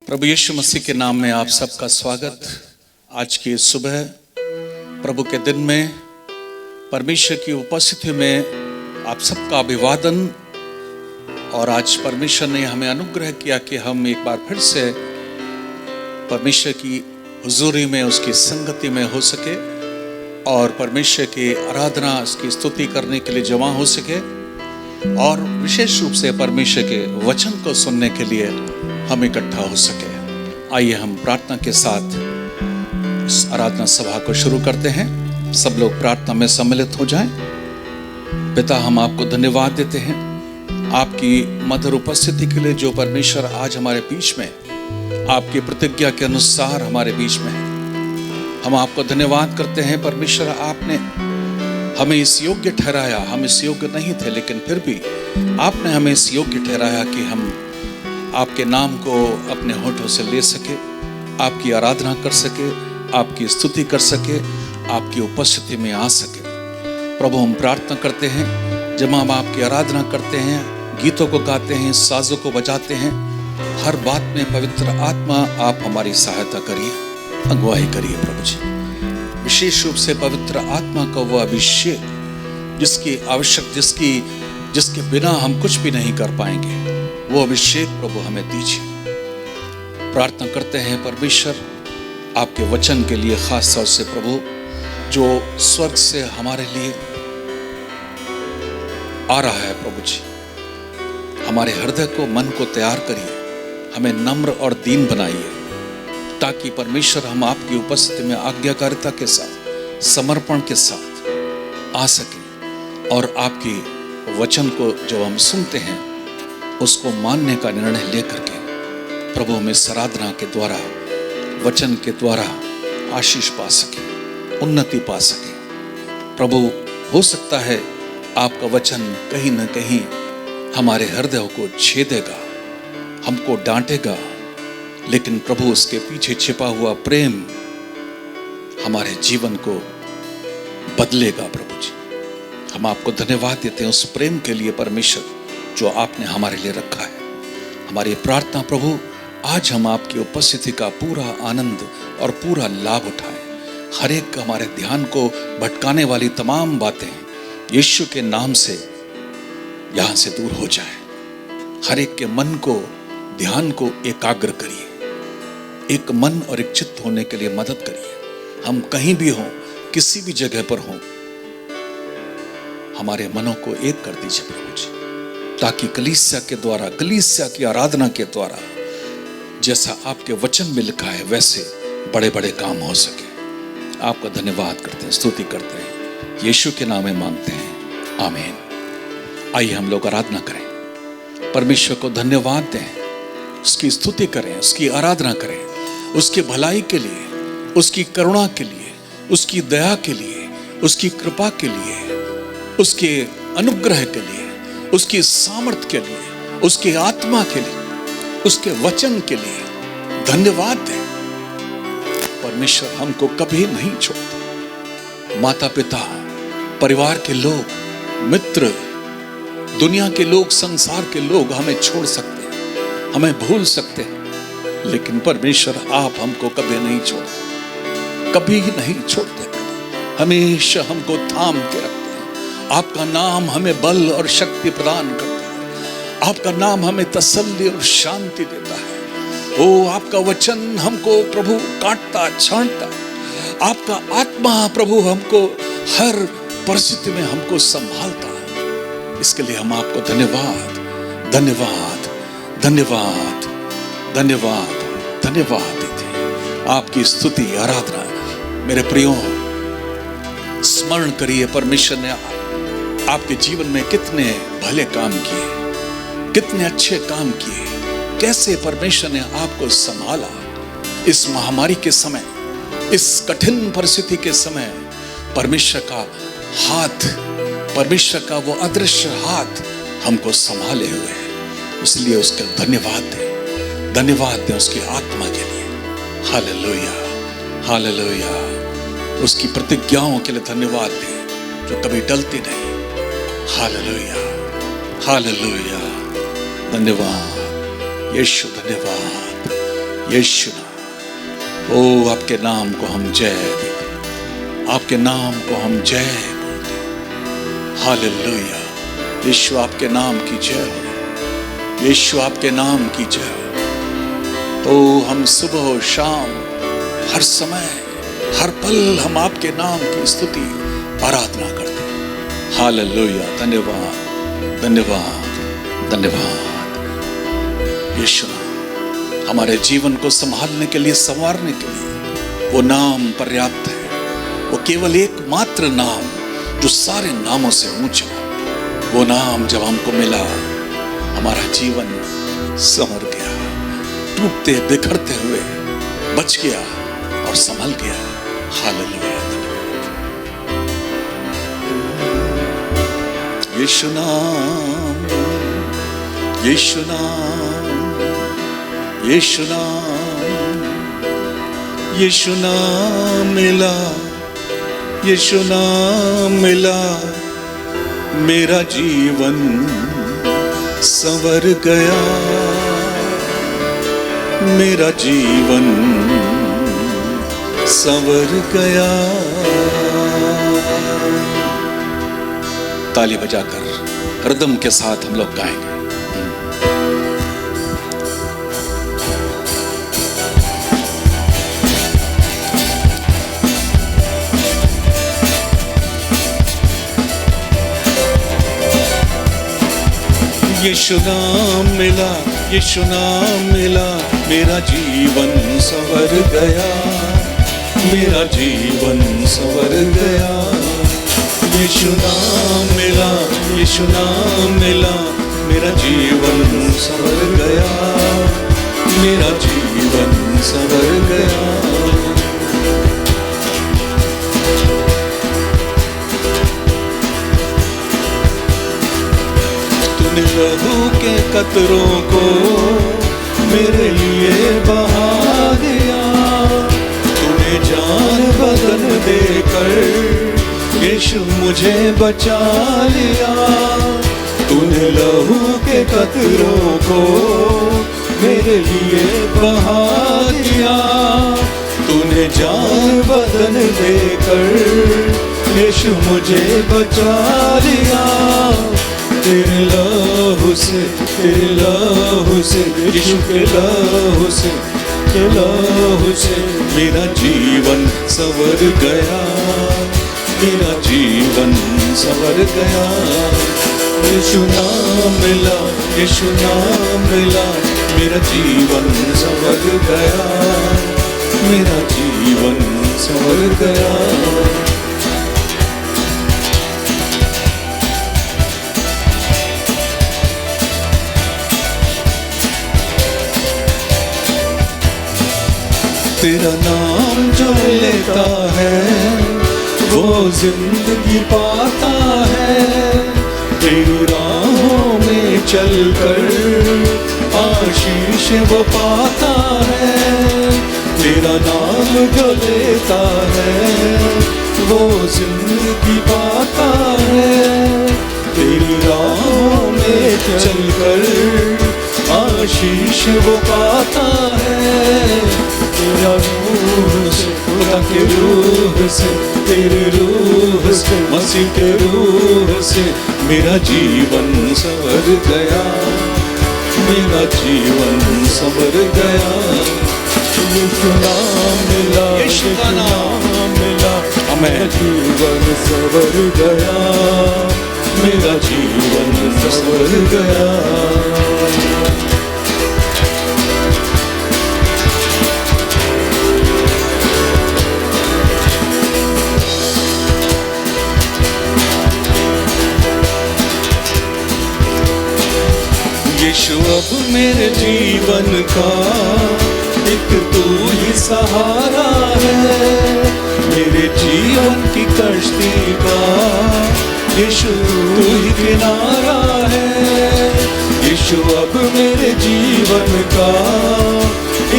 प्रभु यीशु मसीह के नाम में आप सबका स्वागत। आज की सुबह प्रभु के दिन में परमेश्वर की उपस्थिति में आप सबका अभिवादन। और आज परमेश्वर ने हमें अनुग्रह किया कि हम एक बार फिर से परमेश्वर की हुजूरी में, उसकी संगति में हो सके और परमेश्वर की आराधना, उसकी स्तुति करने के लिए जमा हो सके और विशेष रूप से परमेश्वर के वचन को सुनने के लिए हम इकट्ठा हो सके। आइए हम प्रार्थना के साथ इस आराधना सभा को शुरू करते हैं। सब लोग प्रार्थना में सम्मिलित हो जाएं। पिता, हम आपको धन्यवाद देते हैं आपकी मधुर उपस्थिति के लिए, जो परमेश्वर आज हमारे बीच में आपकी प्रतिज्ञा के अनुसार हमारे बीच में है। हम आपको धन्यवाद करते हैं परमेश्वर, आपने हमें इस योग्य ठहराया। हम इस योग्य नहीं थे, लेकिन फिर भी आपने हमें इस योग्य ठहराया कि हम आपके नाम को अपने होठों से ले सके, आपकी आराधना कर सके, आपकी स्तुति कर सके, आपकी उपस्थिति में आ सके। प्रभु, हम प्रार्थना करते हैं जब हम आपकी आराधना करते हैं, गीतों को गाते हैं, साजों को बजाते हैं, हर बात में पवित्र आत्मा आप हमारी सहायता करिए, अगुवाई करिए। प्रभु जी, विशेष रूप से पवित्र आत्मा का वो अभिषेक जिसकी आवश्यक, जिसके बिना हम कुछ भी नहीं कर पाएंगे, वो अभिषेक प्रभु हमें दीजिए। प्रार्थना करते हैं परमेश्वर आपके वचन के लिए, खास तौर से प्रभु जो स्वर्ग से हमारे लिए आ रहा है। प्रभु जी, हमारे हृदय को, मन को तैयार करिए, हमें नम्र और दीन बनाइए, ताकि परमेश्वर हम आपकी उपस्थिति में आज्ञाकारिता के साथ, समर्पण के साथ आ सके और आपकी वचन को जब हम सुनते हैं उसको मानने का निर्णय लेकर के प्रभु हमें आराधना के द्वारा, वचन के द्वारा आशीष पा सके, उन्नति पा सके। प्रभु, हो सकता है आपका वचन कहीं न कहीं हमारे हृदय को छेदेगा, हमको डांटेगा, लेकिन प्रभु उसके पीछे छिपा हुआ प्रेम हमारे जीवन को बदलेगा। प्रभु जी, हम आपको धन्यवाद देते हैं उस प्रेम के लिए परमेश्वर जो आपने हमारे लिए रखा है। हमारी प्रार्थना प्रभु, आज हम आपकी उपस्थिति का पूरा आनंद और पूरा लाभ उठाएं। हर एक हमारे ध्यान को भटकाने वाली तमाम बातें यीशु के नाम से यहाँ से दूर हो जाए। हर एक के मन को, ध्यान को एकाग्र करिए, एक मन और एक चित्त होने के लिए मदद करिए। हम कहीं भी हों, किसी भी जगह पर हों, हमारे मनों को एक कर दीजिए प्रभु जी, ताकि कलीसिया के द्वारा, कलीसिया की आराधना के द्वारा जैसा आपके वचन में लिखा है वैसे बड़े बड़े काम हो सके। आपका धन्यवाद करते हैं, स्तुति करते हैं, यीशु के नाम में मांगते हैं, आमीन। आइए हम लोग आराधना करें, परमेश्वर को धन्यवाद दें, उसकी स्तुति करें, उसकी आराधना करें, उसकी भलाई के लिए, उसकी करुणा के लिए, उसकी दया के लिए, उसकी कृपा के लिए, उसके अनुग्रह के लिए, उसकी सामर्थ्य के लिए, उसकी आत्मा के लिए, उसके वचन के लिए धन्यवाद दें। परमेश्वर हमको कभी नहीं छोड़ता। माता पिता, परिवार के लोग, मित्र, दुनिया के लोग, संसार के लोग हमें छोड़ सकते हैं, हमें भूल सकते हैं, लेकिन परमेश्वर आप हमको कभी नहीं छोड़ते, कभी नहीं छोड़ते। हमेशा हमको थाम के रखते हैं। आपका नाम हमें बल और शक्ति प्रदान करता है। आपका नाम हमें तसल्ली और शांति देता है। ओ, आपका वचन हमको प्रभु काटता, छांटता। आपका आत्मा प्रभु हमको हर परिस्थिति में हमको संभालता है। इसके लिए हम आपको धन्यवाद, धन्यवाद, धन्यवाद, धन्यवाद, धन्यवाद देते हैं। आपकी स्तुति, आराधना। मेरे प्रियो, स्मरण करिए परमेश्वर ने आपके जीवन में कितने भले काम किए, कितने अच्छे काम किए, कैसे परमेश्वर ने आपको संभाला इस महामारी के समय, इस कठिन परिस्थिति के समय। परमेश्वर का हाथ, परमेश्वर का वो अदृश्य हाथ हमको संभाले हुए है। इसलिए उसके धन्यवाद दें, धन्यवाद दें उसकी आत्मा के लिए। Hallelujah, hallelujah. उसकी प्रतिज्ञाओं के लिए धन्यवाद दें जो कभी टलती नहीं। Hallelujah, hallelujah. धन्यवाद यीशु, धन्यवाद यीशु नाम। ओ आपके नाम को हम जय देते, आपके नाम को हम जय बोलते। हालेलुया। यीशु आपके नाम की जय हो, यीशु आपके नाम की जय हो। ओ हम सुबह और शाम, हर समय, हर पल हम आपके नाम की स्तुति आराधना करते हैं। हालेलुया। धन्यवाद, धन्यवाद, धन्यवाद। यीशु नाम हमारे जीवन को संभालने के लिए, संवारने के लिए वो नाम पर्याप्त है। वो केवल एकमात्र नाम जो सारे नामों से ऊंचा, वो नाम जब हमको मिला, हमारा जीवन संवर गया, टूटते बिखरते हुए बच गया और संभल गया। हालेलुया। यीशु नाम, यीशु नाम, यीशु नाम, यीशु नाम मिला, यीशु नाम मिला, मेरा जीवन संवर गया, मेरा जीवन संवर गया। ताली बजाकर रिदम के साथ हम लोग गाएंगे। यीशु नाम मिला, यीशु नाम मिला, मेरा जीवन संवर गया, मेरा जीवन संवर गया। यीशु नाम मिला, यीशु नाम मिला, मेरा जीवन संवर गया, मेरा जीवन संवर गया। तूने लहू के कतरों को मेरे लिए बहा दिया, तूने जान बदन देकर यीशु मुझे बचा लिया। तूने लहू के कतरों को मेरे लिए बहा दिया, तूने जान बदन देकर यीशु मुझे बचा लिया। तेरे लहू से, तेरे लहू से, यीशु के लहू से, के लहू से मेरा जीवन संवर गया, मेरा जीवन संवर गया। यीशु नाम मिला, यीशु नाम मिला, मेरा जीवन संवर गया, मेरा जीवन संवर गया। तेरा नाम जो लेता है वो जिंदगी पाता है, तेरी राहों में चलकर आशीष वो पाता है। तेरा नाम जो लेता है वो जिंदगी पाता है, तेरी राहों में चलकर आशीष वो पाता है। तेरा रूह से, खुदा के रूह से, तेरे रूह से, मसीह के रूह से मेरा जीवन संवर गया, मेरा जीवन संवर गया। यीशु नाम मिला, यीशु नाम मिला, मेरा जीवन संवर गया, मेरा जीवन संवर गया। यीशु अब मेरे जीवन का एक तू ही सहारा है, मेरे जीवन की कश्ती का यीशु तू ही किनारा है। यीशु अब मेरे जीवन का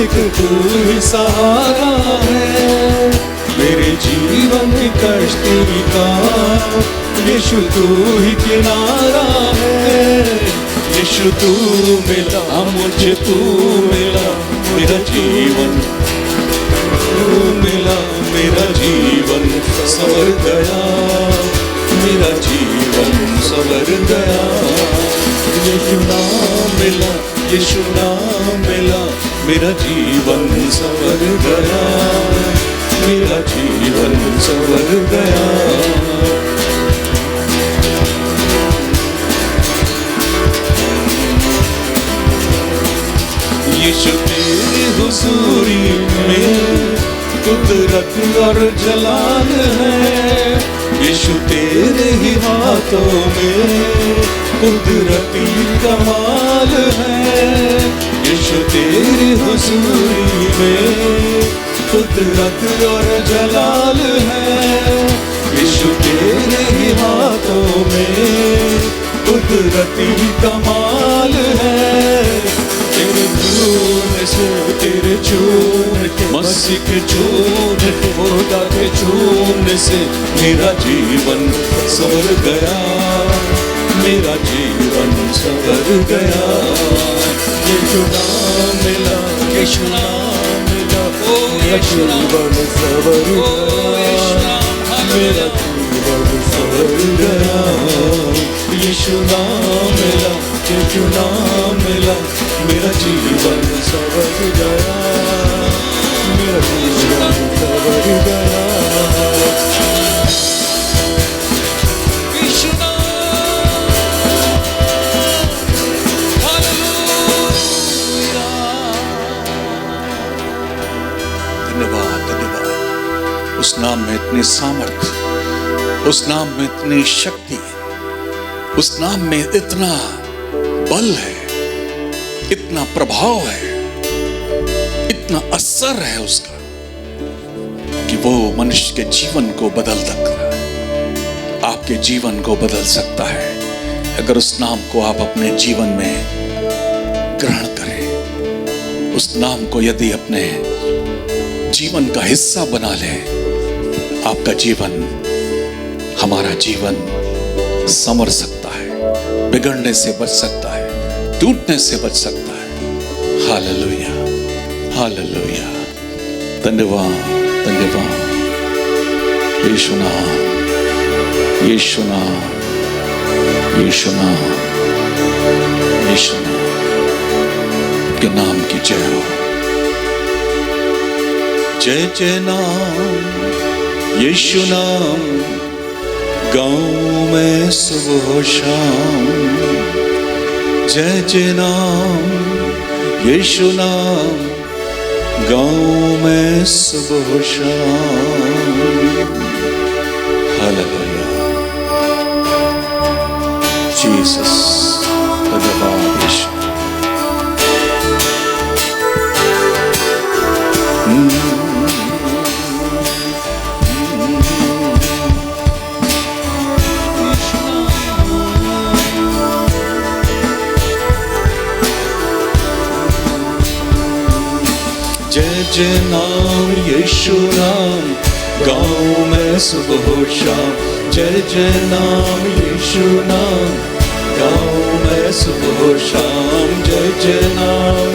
एक तू ही सहारा है, मेरे जीवन की कश्ती का यीशु तू ही किनारा है। यीशु तू मिला मुझे, तू मिला मेरा जीवन मिला, मेरा जीवन संवर गया, मेरा जीवन संवर गया। यीशु नाम मिला, यीशु नाम मिला, मेरा जीवन संवर गया, मेरा जीवन संवर गया। यीशु तेरी हुजूरी में कुदरत और जलाल है, यीशु तेरे ही हाथों में कुदरती कमाल है। यीशु तेरी हुजूरी में कुदरत और जलाल है, यीशु तेरे ही हाथों में कुदरती कमाल है। तेरे चून मसीह के चून खुदा के चून से मेरा जीवन संवर गया, मेरा जीवन संवर गया। यीशु नाम मिला, यीशु नाम मिला, मेरा जीवन संवर गया, मेरा जीवन संवर गया। यीशु नाम मिला, यीशु नाम मिला, मेरा जीवन संवर गया, मेरा जीवन संवर गया। यीशु नाम, हालेलुया। धन्यवाद, धन्यवाद। उस नाम में इतनी सामर्थ्य, उस नाम में इतनी शक्ति, उस नाम में इतना बल है, इतना प्रभाव है, इतना असर है उसका कि वो मनुष्य के जीवन को बदल सकता है, आपके जीवन को बदल सकता है अगर उस नाम को आप अपने जीवन में ग्रहण करें। उस नाम को यदि अपने जीवन का हिस्सा बना लें, आपका जीवन, हमारा जीवन संवर सकता है, बिगड़ने से बच सकता है, टूटने से बच सकता है। Hallelujah, hallelujah. धन्यवाद, धन्यवाद। यीशु नाम, यीशु नाम, यीशु नाम, यीशु नाम के नाम की जय हो। जय जय नाम, यीशु नाम, गाँव में सुबह शाम। जय जय नाम, यीशु नाम, गाँव में सुबह शाम। हालेलुया, जीसस, धन्यवाद यीशु। जय जय नाम, यीशु नाम, गाँव में सुबह शाम। जय जय नाम, यीशु नाम, गाँव में सुबह शाम। जय जय नाम,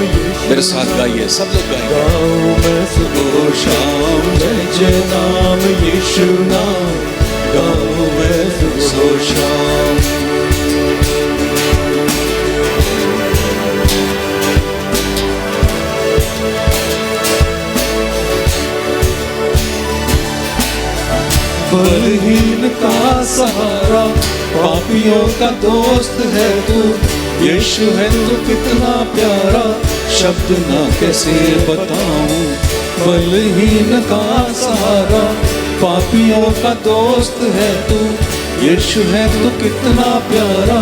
मेरे साथ गाइए, सब लोग गाइए। गाँव में सुबह शाम। जय जय नाम, यीशु नाम, गाँव में सुबह शाम। बलहीन का सहारा, पापियों का दोस्त है तू। यीशु है तू कितना प्यारा, शब्द ना कैसे बताऊं। बलहीन का सहारा, पापियों का दोस्त है तू। यीशु है तू कितना प्यारा,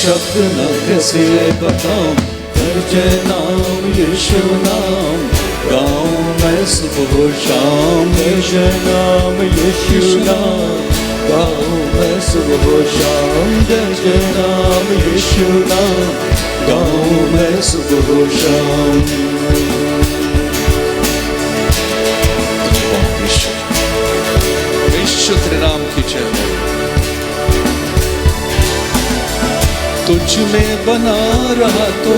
शब्द ना कैसे बताऊं। जय नाम, यीशु नाम, गाँव में सुबह शाम। जय नाम, यीशु नाम, गाँव में सुबह शाम। जय नाम, यीशु नाम, गाँव में सुबह शाम। यीशु तेरे नाम की जय हो। तुझ में बना रहा तो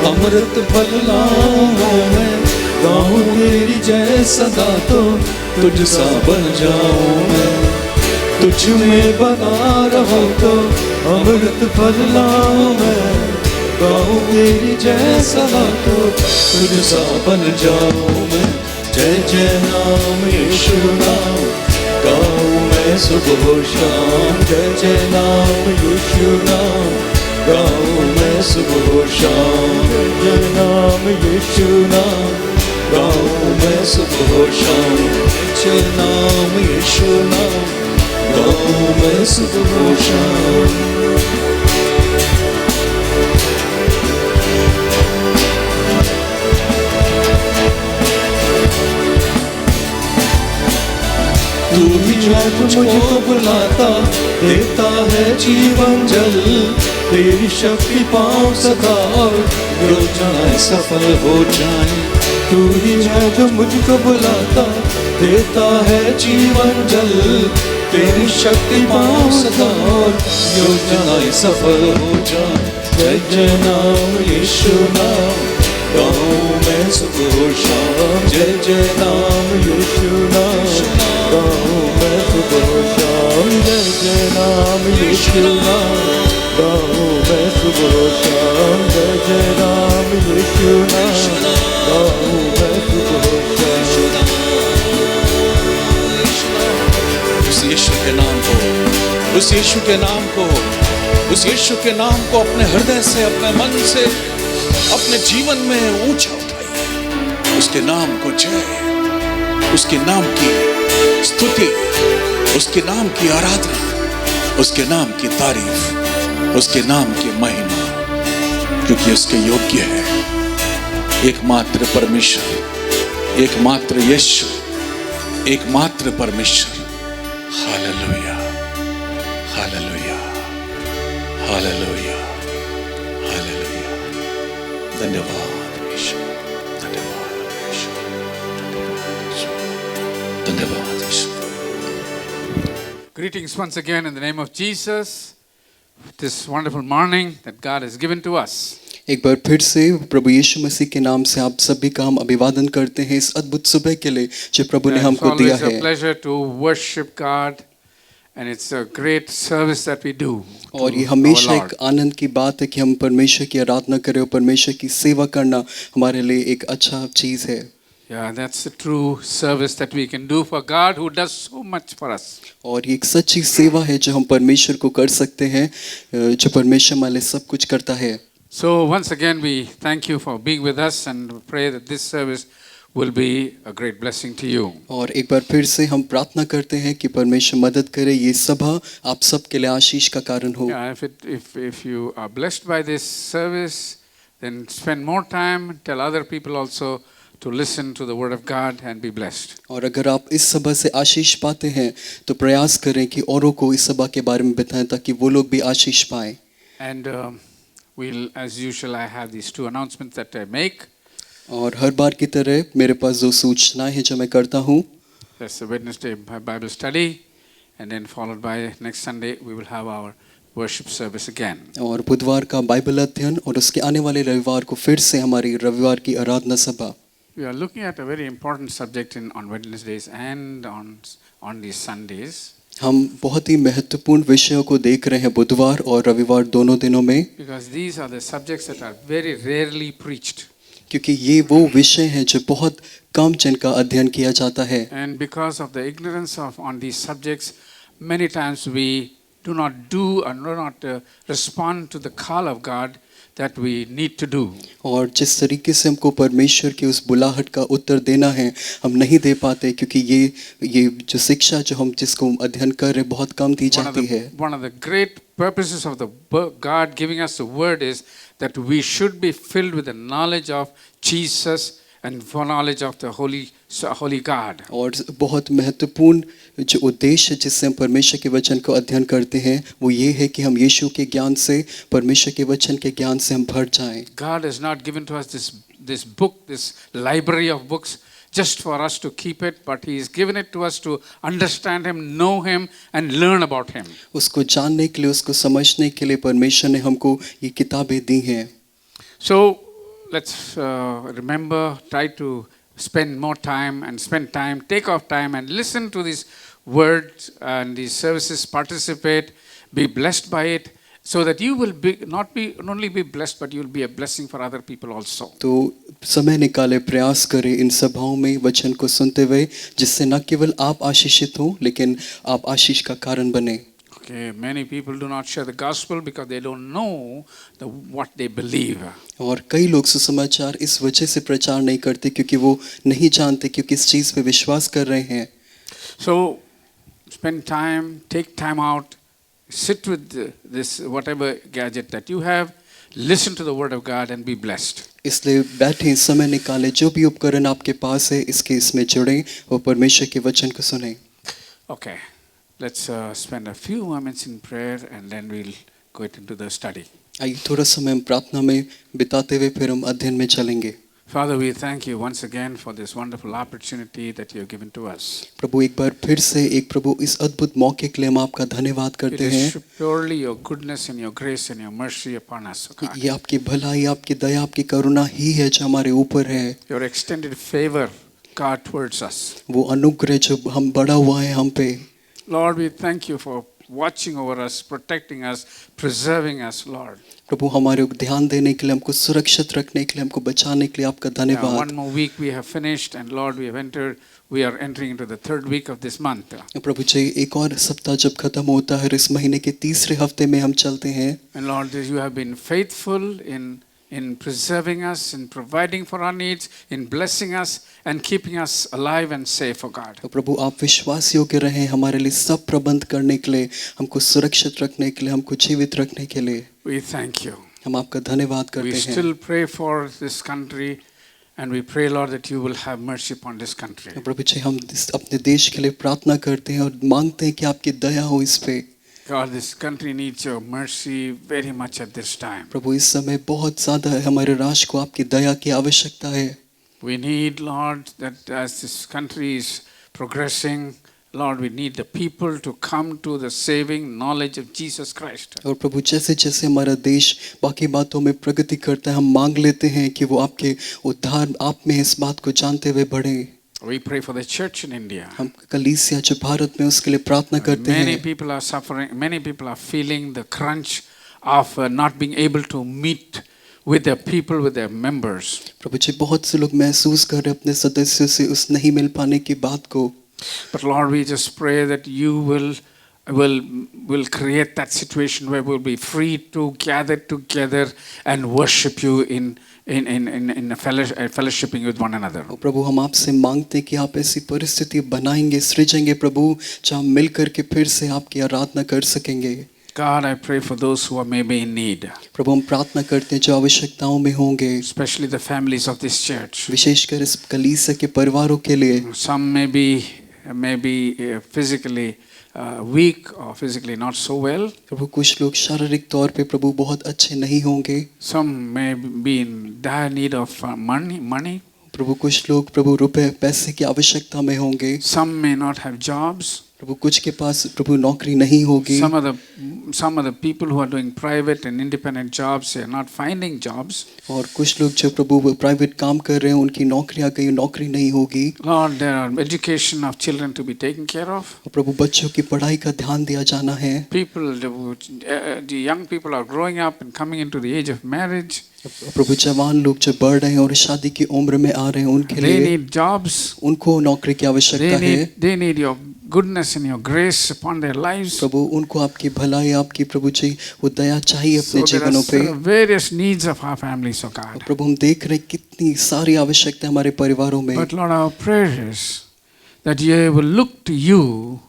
अमृत फल लाऊं मैं। गाऊं तेरी जय सदा तो तुझ सा बन जाऊं मैं, तुझ में बना रहो तो अमृत फल लाऊं मैं, गाऊं तेरी जय सदा तो तुझ सा बन जाऊं मैं, जय जय नाम यीशु नाम गाऊं मैं सुबह शाम, जय जय नाम यीशु नाम गाऊं मैं सुबह शाम, जय जय नाम यीशु नाम गाऊं मैं सुबह शाम, जय नाम यीशु नाम गाऊं मैं सुबह शाम। तू ही जो मुझको बुलाता देता है जीवन जल, तेरी शक्ति पाऊं सदा और योजनाएं सफल हो जाएं, तू ही है जो मुझको बुलाता देता है जीवन जल, तेरी शक्ति पाऊं सदा और योजनाएं सफल हो जाएं, जय जय नाम यीशु नाम गाऊं मैं सुबह शाम, जय जय नाम यीशु नाम गाऊं मैं सुबह शाम, जय जय नाम यीशु नाम गाऊं मैं सुबह शाम, जय जय नाम यीशु नाम गाऊं मैं सुबह शाम। उस यीशु के नाम को, उस यीशु के नाम को, उस यीशु के नाम को अपने हृदय से, अपने मन से, अपने जीवन में ऊंचा उठाइए। उसके नाम को जय, उसके नाम की स्तुति, उसके नाम की आराधना, उसके नाम की तारीफ, उसके नाम की महिमा, क्योंकि उसके योग्य है एकमात्र परमेश्वर, एकमात्र यीशु, एकमात्र परमेश्वर। Hallelujah, hallelujah, hallelujah, hallelujah. धन्यवाद यीशु, धन्यवाद यीशु, धन्यवाद यीशु। Greetings once again in the name of Jesus, this wonderful morning that God has given to us. एक बार फिर से प्रभु यीशु मसीह के नाम से आप सभी का हम अभिवादन करते हैं इस अद्भुत सुबह के लिए जो प्रभु ने हमको दिया है। It's always a pleasure to worship God and it's a great service that we do. और ये हमेशा एक आनंद की बात है कि हम परमेश्वर की आराधना करें और परमेश्वर की सेवा करना हमारे लिए एक अच्छा चीज है। Yeah, that's the true service that we can do for God who does so much for us. और ये एक सच्ची सेवा है जो हम परमेश्वर को कर सकते हैं, जो परमेश्वर हमारे लिए सब कुछ करता है। So once again we thank you for being with us and pray that this service will be a great blessing to you. और एक बार फिर से हम प्रार्थना करते हैं कि परमेश्वर मदद करे, ये सभा आप सब के लिए आशीष का कारण हो। Yeah, if you are blessed by this service, then spend more time, tell other people also to listen to the word of God and be blessed. और अगर आप इस सभा से आशीष पाते हैं तो प्रयास करें कि औरों को इस सभा के बारे में बताएं ताकि वो लोग भी आशीष पाएं। And we'll, as usual, I have these two announcements that I make. और हर बार की तरह मेरे पास दो सूचनाएं हैं जो मैं करता हूँ। That's the Wednesday Bible study, and then followed by next Sunday we will have our worship service again. और बुधवार का बाइबल अध्ययन और उसके आने वाले रविवार को फिर से हमारी रविवार की आराधना सभा। We are looking at a very important subject on Wednesdays and on these Sundays. हम बहुत ही महत्वपूर्ण विषयों को देख रहे हैं बुधवार और रविवार दोनों दिनों में, Because these are the subjects that are very rarely preached. क्योंकि ये वो विषय हैं जो बहुत कम जिनका अध्ययन किया जाता है। And because of the ignorance on these subjects, many times we do not do or do not respond to the call of God that we need to do. और जिस तरीके से हमको परमेश्वर की उस बुलाहट का उत्तर देना है हम नहीं दे पाते, क्योंकि ये जो शिक्षा जो हम जिसको अध्ययन कर रहे बहुत कम दी जाती है। One of the great purposes of the God giving us the word is that we should be filled with the knowledge of Jesus and for knowledge of the holy God. और बहुत महत्वपूर्ण जो उद्देश्य जिससे हम परमेश्वर के वचन को अध्ययन करते हैं वो ये है कि हम यीशु के ज्ञान से, परमेश्वर के वचन के ज्ञान से हम भर जाएं। God has not given to us this book, this library of books just for us to keep it, but he has given it to us to understand him, know him and learn about him. उसको जानने के लिए, उसको समझने के लिए परमेश्वर ने हमको ये किताबें दी हैं। So let's remember, try to spend more time and spend time, take off time and listen to these words and these services, participate, be blessed by it, so that you will be not only be blessed, but you will be a blessing for other people also. तो समय निकाले, प्रयास करें इन सभाओं में वचन को सुनते हुए, जिससे न केवल आप आशीषित हो लेकिन आप आशीष का कारण बने। Okay, many people do not share the gospel because they don't know what they believe. और कई लोग सुसमाचार इस वजह से प्रचार नहीं करते क्योंकि वो नहीं जानते कि किस चीज़ पे विश्वास कर रहे हैं। So spend time, take time out, sit with this whatever gadget that you have, listen to the word of God and be blessed. इसलिए बैठें, समय निकालें, जो भी उपकरण आपके पास है इसमें जुड़ें और परमेश्वर के वचन को सुनें। Okay, let's spend a few moments in prayer and then we'll go into the study. आइए थोड़ा समय हम प्रार्थना में बिताते हुए फिर हम अध्ययन में चलेंगे। Father, we thank you once again for this wonderful opportunity that you have given to us. प्रभु एक बार फिर से प्रभु इस अद्भुत मौके के लिए हम आपका धन्यवाद It करते is हैं। purely your goodness and your grace and your mercy upon us, O God. ये आपकी भलाई, आपकी दया, आपकी करुणा ही है जो हमारे ऊपर है। Your extended favor, God, towards us. वो अनुग्रह जो हम बढ़ा हुआ है हम पे। Lord, we thank you for watching over us, protecting us, preserving us, Lord. प्रभु हमारे ध्यान देने के लिए, हमको सुरक्षित रखने के लिए, हमको बचाने के लिए आपका धन्यवाद। One more week we have finished, and Lord, we are entering into the third week of this month. प्रभु जी एक और सप्ताह जब खत्म होता है, इस महीने के तीसरे हफ्ते में हम चलते हैं। And Lord, you have been faithful in preserving us, in providing for our needs, in blessing us and keeping us alive and safe, O God. तो प्रभु आप विश्वास योग्य रहे हमारे लिए सब प्रबंध करने के लिए, हमको सुरक्षित रखने के लिए, हमको जीवित रखने के लिए। We thank you. हम आपका धन्यवाद We करते हैं। still pray for this country, and we pray, Lord, that you will have mercy upon this country. प्रभु जी हम अपने देश के लिए प्रार्थना करते हैं और मांगते हैं कि आपकी दया हो इस पे। God, this country needs your mercy very much at this time. प्रभु इस समय बहुत ज़्यादा हमारे राष्ट्र को आपकी दया की आवश्यकता है। We need, Lord, that as this country is progressing, Lord, we need the people to come to the saving knowledge of Jesus Christ. और प्रभु जैसे जैसे हमारा देश बाकी बातों में प्रगति करता है, हम मांग लेते हैं कि वो आपके उद्धार आप में इस बात को जानते हुए बढ़े। We pray for the church in India. हम कलीसिया जो भारत में उसके लिए प्रार्थना करते Many हैं। people are suffering, many people are feeling the crunch of not being able to meet with their people, with their members. प्रभु जी बहुत से लोग महसूस कर रहे हैं अपने सदस्यों से उस नहीं मिल पाने की बात को। But Lord, we just pray that you will create that situation where we'll be free to gather together and worship you in fellowshipping with one another. और प्रभु हम आपसे मांगते हैं कि आप ऐसी परिस्थिति बनाएंगे, सृजेंगे प्रभु, जहाँ हम मिल करके फिर से आपकी आराधना कर सकेंगे। God, I pray for those who are maybe in need, प्रभु हम प्रार्थना करते हैं जो आवश्यकताओं में होंगे, especially the families of this church. विशेषकर इस कलीसिया के परिवारों के लिए। Some may be physically weak or physically not so well. प्रभु कुछ लोग शारीरिक तौर पे प्रभु बहुत अच्छे नहीं होंगे। Some may be in dire need of money. प्रभु कुछ लोग प्रभु रुपए पैसे की आवश्यकता में होंगे। Some may not have jobs. प्रभु कुछ के पास प्रभु नौकरी नहीं होगी। Some of the people who are doing private and independent jobs, they are not finding jobs. और कुछ लोग जो प्रभु प्राइवेट काम कर रहे हैं उनकी नौकरियां गई, नौकरी नहीं होगी। Lord, there are education of children to be taken care of. प्रभु बच्चों की पढ़ाई का ध्यान दिया जाना है। The young people are growing up and coming into the age of marriage. प्रभु जवान लोग जो बढ़ रहे हैं और शादी की उम्र में आ रहे हैं उनके They लिए need jobs. उनको नौकरी की आवश्यकता है। They need your goodness and your grace upon their lives. प्रभु उनको आपकी भलाई, आपकी प्रभु जी वो दया चाहिए अपने So there जीवनों पे। are various needs of our families, oh God. प्रभु हम देख रहे हैं कितनी सारी आवश्यकता हमारे परिवारों में। But Lord, our prayer is that you will look to you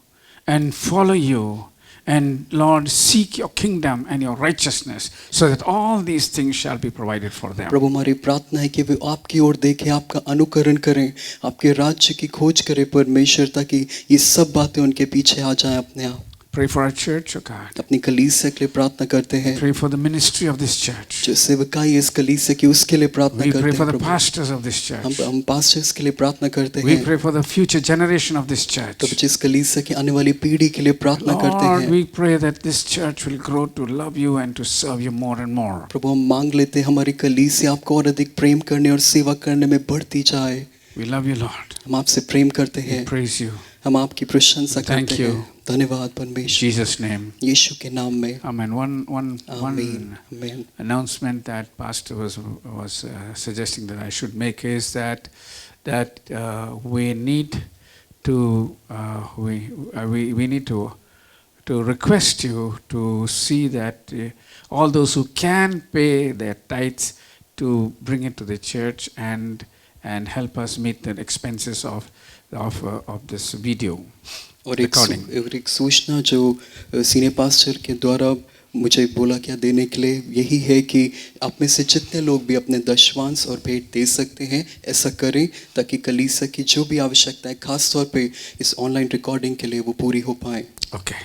and follow you, and Lord, seek your kingdom and your righteousness, so that all these things shall be provided for them. प्रभु हमारी प्रार्थना है कि वे आपकी ओर देखें, आपका अनुकरण करें, आपके राज्य की खोज करें परमेश्वर, ताकि ये सब बातें उनके पीछे आ जाएं अपने आप। Pray for our church, oh God. अपनी कलीसिया के लिए प्रार्थना करते हैं। Pray for the ministry of this church. जो सेवकाई इस कलीसिया की उसके लिए प्रार्थना We करते pray हैं for the Prabhu. pastors of this church. हम पास्टर्स के लिए प्रार्थना करते We हैं। pray for the future generation of this church. प्रभु जिस कलीसिया की आने वाली पीढ़ी के लिए प्रार्थना करते Lord, हैं। we pray that this church will grow to love you and to serve you more and more. प्रभु हम मांग लेते हैं हमारी कलीसिया आपको और अधिक प्रेम करने और सेवा करने में बढ़ती जाए। We love you, Lord. हम आपसे प्रेम करते We हैं, praise you. हम आपकी प्रशंसा Thank करते you. हैं। धन्यवाद In परमेश्वर, Jesus' name. यीशु के नाम में। Amen. One आमीन, आमीन। announcement that Pastor was suggesting that I should make is that we need to we need to request you to see that all those who can pay their tithes to bring it to the church and help us meet the expenses of this video और recording. एक सूचना जो senior pastor के द्वारा मुझे बोला क्या देने के लिए यही है कि आप में से जितने लोग भी अपने दशवांश और भेंट दे सकते हैं ऐसा करें ताकि कलीसिया की जो भी आवश्यकता है खास तौर पे इस ऑनलाइन रिकॉर्डिंग के लिए वो पूरी हो पाए। Okay.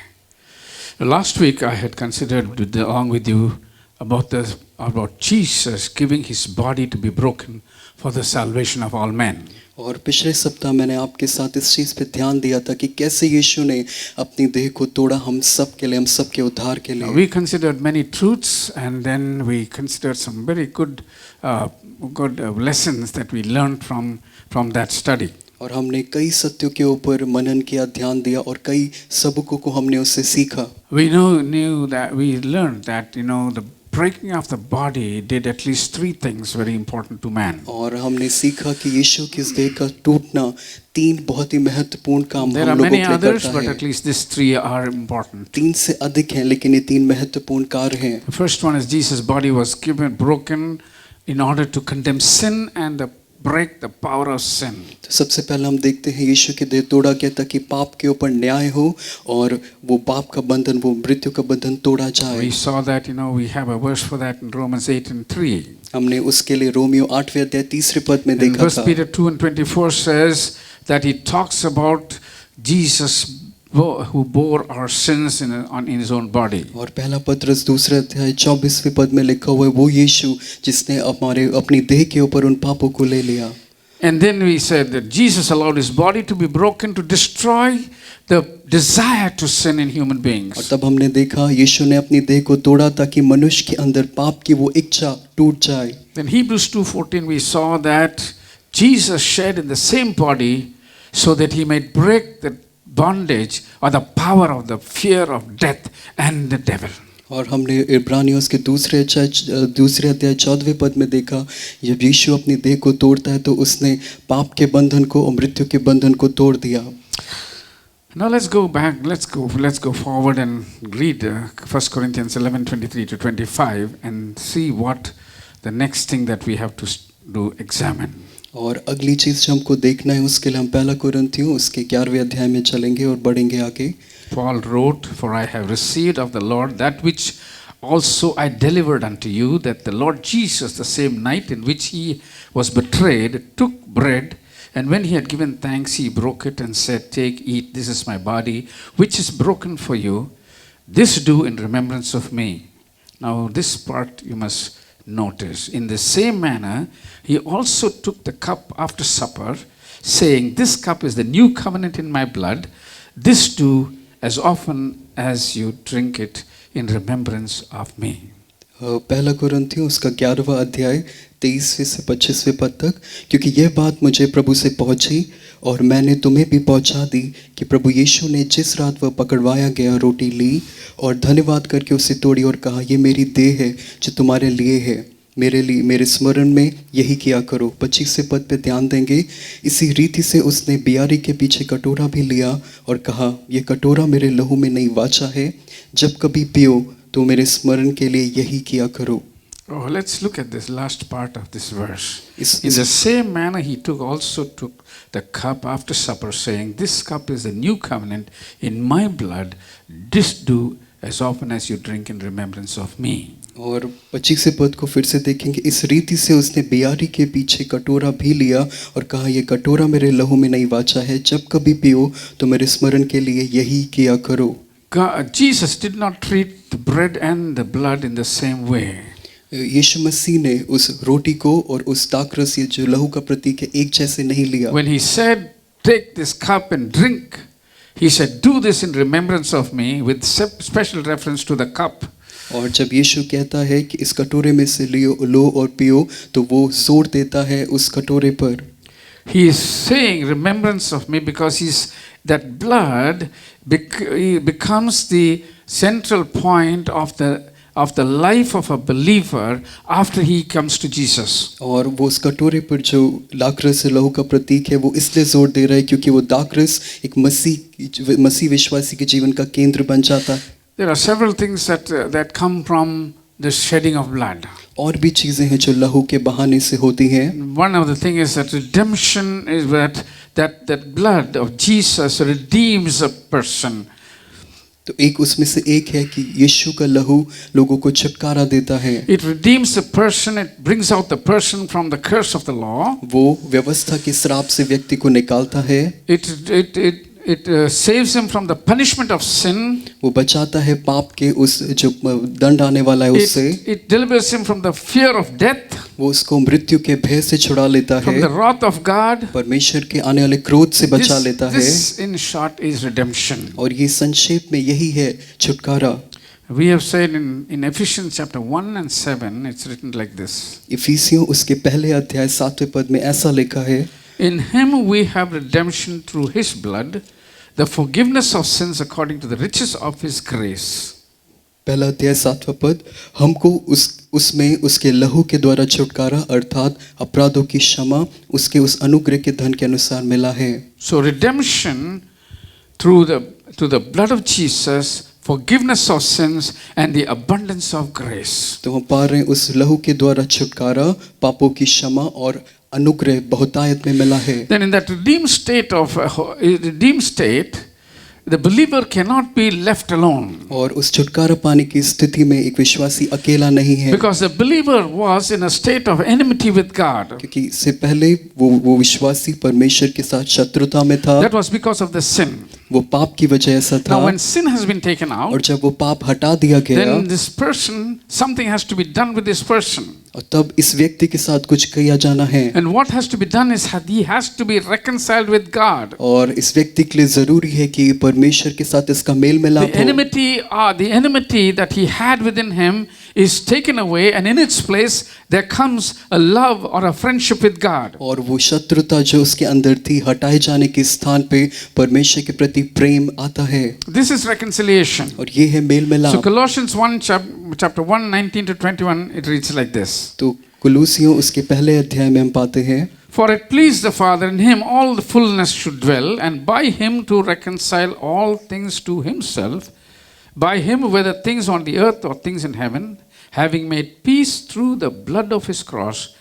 Last week I had considered along with you about Jesus giving his body to be broken for the salvation of all men. और पिछले सप्ताह मैंने आपके साथ इस चीज़ पे ध्यान दिया था कि कैसे यीशु ने अपनी देह को तोड़ा हम सब के लिए, हम सब के उद्धार के लिए। We considered many truths and then we considered some very good lessons that we learned from that study. और हमने कई सत्यों के ऊपर मनन किया, ध्यान दिया और कई सबकों को हमने उससे सीखा। We learned that the breaking of the body did at least 3 things very important to man. और हमने सीखा कि यीशु की इस देह का टूटना 3 बहुत ही महत्वपूर्ण काम There हम are लोगों many के लिए others, करता but है। at least these 3 are important. 3 से अधिक हैं लेकिन ये 3 महत्वपूर्ण कार्य हैं। The first one is Jesus' body was broken in order to condemn sin and break the power of sin. तो सबसे पहले हम देखते हैं यीशु की देह तोड़ा गया ताकि पाप के ऊपर न्याय हो और वो पाप का बंधन, वो मृत्यु का बंधन तोड़ा जाए। We saw that, we have a verse for that in Romans 8:3. हमने उसके लिए रोमियो 8वें अध्याय 3 पद में And देखा 1 था। Peter 2:24 says that he talks about Jesus who bore our sins in his own body. और पहला पत्रस 2 अध्याय 24वें पद में लिखा हुआ है वो यीशु जिसने अपनी देह के ऊपर उन पापों को ले लिया। And then we said that Jesus allowed his body to be broken to destroy the desire to sin in human beings. और तब हमने देखा यीशु ने अपनी देह को तोड़ा ताकि मनुष्य के अंदर पाप की वो इच्छा टूट जाए। In Hebrews 2:14 we saw that Jesus shed in the same body so that he might break the bondage or the power of the fear of death and the devil. और हमने इब्रानियों के दूसरे अध्याय 14वें पद में देखा जब यीशु अपनी देह को तोड़ता है तो उसने पाप के बंधन को और मृत्यु के बंधन को तोड़ दिया। Now let's go back, let's go forward and read 1 Corinthians 11:23-25 and see what the next thing that we have to do, examine. और अगली चीज जो हमको देखना है उसके लिए हम पहला कुरिन्थियों उसके 11वें अध्याय में चलेंगे और बढ़ेंगे आगे। Paul wrote, "For I have received of the Lord that which also I delivered unto you, that the Lord Jesus, the same night in which he was betrayed, took bread, and when he had given thanks, he broke it and said, Take, eat, this is my body, which is broken for you. This do in remembrance of me." Now this part you must notice. In the same manner, he also took the cup after supper, saying, This cup is the new covenant in my blood. This do as often as you drink it in remembrance of me. पहला कुरिन्थियों उसका 11वां अध्याय 23वें से 25वें पद तक, क्योंकि यह बात मुझे प्रभु से पहुंची और मैंने तुम्हें भी पहुंचा दी कि प्रभु यीशु ने जिस रात वह पकड़वाया गया रोटी ली और धन्यवाद करके उसे तोड़ी और कहा, ये मेरी देह है जो तुम्हारे लिए है, मेरे स्मरण में यही किया करो। 25वें पद पे ध्यान देंगे। इसी रीति से उसने बियारी के पीछे कटोरा भी लिया और कहा, यह कटोरा मेरे लहू में नई वाचा है, जब कभी पियो तो मेरे स्मरण के लिए यही किया करो। Oh, let's look at this last part of this verse. In the same manner he also took the cup after supper, saying, This cup is the new covenant in my blood. This do as often as you drink in remembrance of me. और 25वें पद को फिर से देखेंगे। इस रीति से उसने बियारी के पीछे कटोरा भी लिया और कहा, यह कटोरा मेरे लहू में नई वाचा है, जब कभी पियो तो मेरे स्मरण के लिए यही किया करो। Jesus did not treat the bread and the blood in the same way. यीशु मसीह ने उस रोटी को और उस दाखरस ये जो लहू का प्रतीक है एक जैसे नहीं लिया। When he said, Take this cup and drink, he said, Do this in remembrance of me, with special reference to the cup. और जब यीशु कहता है कि इस कटोरे में से लो और पियो तो वो जोर देता है उस कटोरे पर। he is saying remembrance of me, because that blood becomes the central point of the life of a believer after he comes to Jesus. और वो उस कटोरे पर जो दाखरस लहू का प्रतीक है वो इसलिए जोर दे रहा है क्योंकि वो दाखरस एक मसीह विश्वासी के जीवन का केंद्र बन जाता है. There are several things that come from the shedding of blood. और भी चीजें हैं जो लहू के बहाने से होती हैं. One of the things is that redemption is that blood of Jesus redeems a person. तो एक उसमें से एक है कि यीशु का लहू लोगों को छुटकारा देता है. It redeems the person, it brings out the person from the curse of the law. वो व्यवस्था के श्राप से व्यक्ति को निकालता है. It saves him from the punishment of sin. वो बचाता है पाप के उस जो दंड आने वाला है उससे. It delivers him from the fear of death. वो उसको मृत्यु के भय से छुड़ा लेता From है. the wrath of God. परमेश्वर के आने वाले क्रोध से बचा लेता है. This in short is redemption. और ये संक्षेप में यही है छुटकारा. We have said in Ephesians chapter 1 and 7, it's written like this. इफिसियों उसके पहले अध्याय 7वें पद में ऐसा लिखा है. In him we have redemption through his blood, the forgiveness of sins according to the riches of his grace. पहला अध्याय 7वां पद, हमको उसमें उसके लहू के द्वारा छुटकारा अर्थात अपराधों की क्षमा उसके उस अनुग्रह के धन के अनुसार मिला है. So redemption through the blood of Jesus, forgiveness of sins and the abundance of grace. तो हम पा रहे हैं उस लहू के द्वारा छुटकारा, पापों की क्षमा और अनुग्रह बहुतायत में मिला है. Then in that redeemed state, the believer cannot be left alone. और उस छुटकारा पाने की स्थिति में एक विश्वासी अकेला नहीं है. Because the believer was in a state of enmity with God. क्योंकि इससे पहले वो विश्वासी परमेश्वर के साथ शत्रुता में था. That was because of the sin. वो पाप की वजह ऐसा था. Now when sin has been taken out, और जब वो पाप हटा दिया गया, then this person, something has to be done with this person. और तब इस व्यक्ति के साथ कुछ किया जाना है. And what has to be done is he has to be reconciled with God. और इस व्यक्ति के लिए जरूरी है कि परमेश्वर के साथ इसका मेल मिलाप हो. The enmity that he had within him is taken away, and in its place there comes a love or a friendship with God. और वो शत्रुता जो उसके अंदर थी हटाए जाने के स्थान पे परमेश्वर के प्रति प्रेम आता है. This is reconciliation. और ये है मेल So मिलाप. Colossians 1 chapter 1 19 to 21, it reads like this. तो कुलूसियों उसके पहले अध्याय में हम पाते हैं. For it pleased the Father, in him all the fullness should dwell, and by him to reconcile all things to himself, by him whether things on the earth or things in heaven, having made peace through the blood of his cross.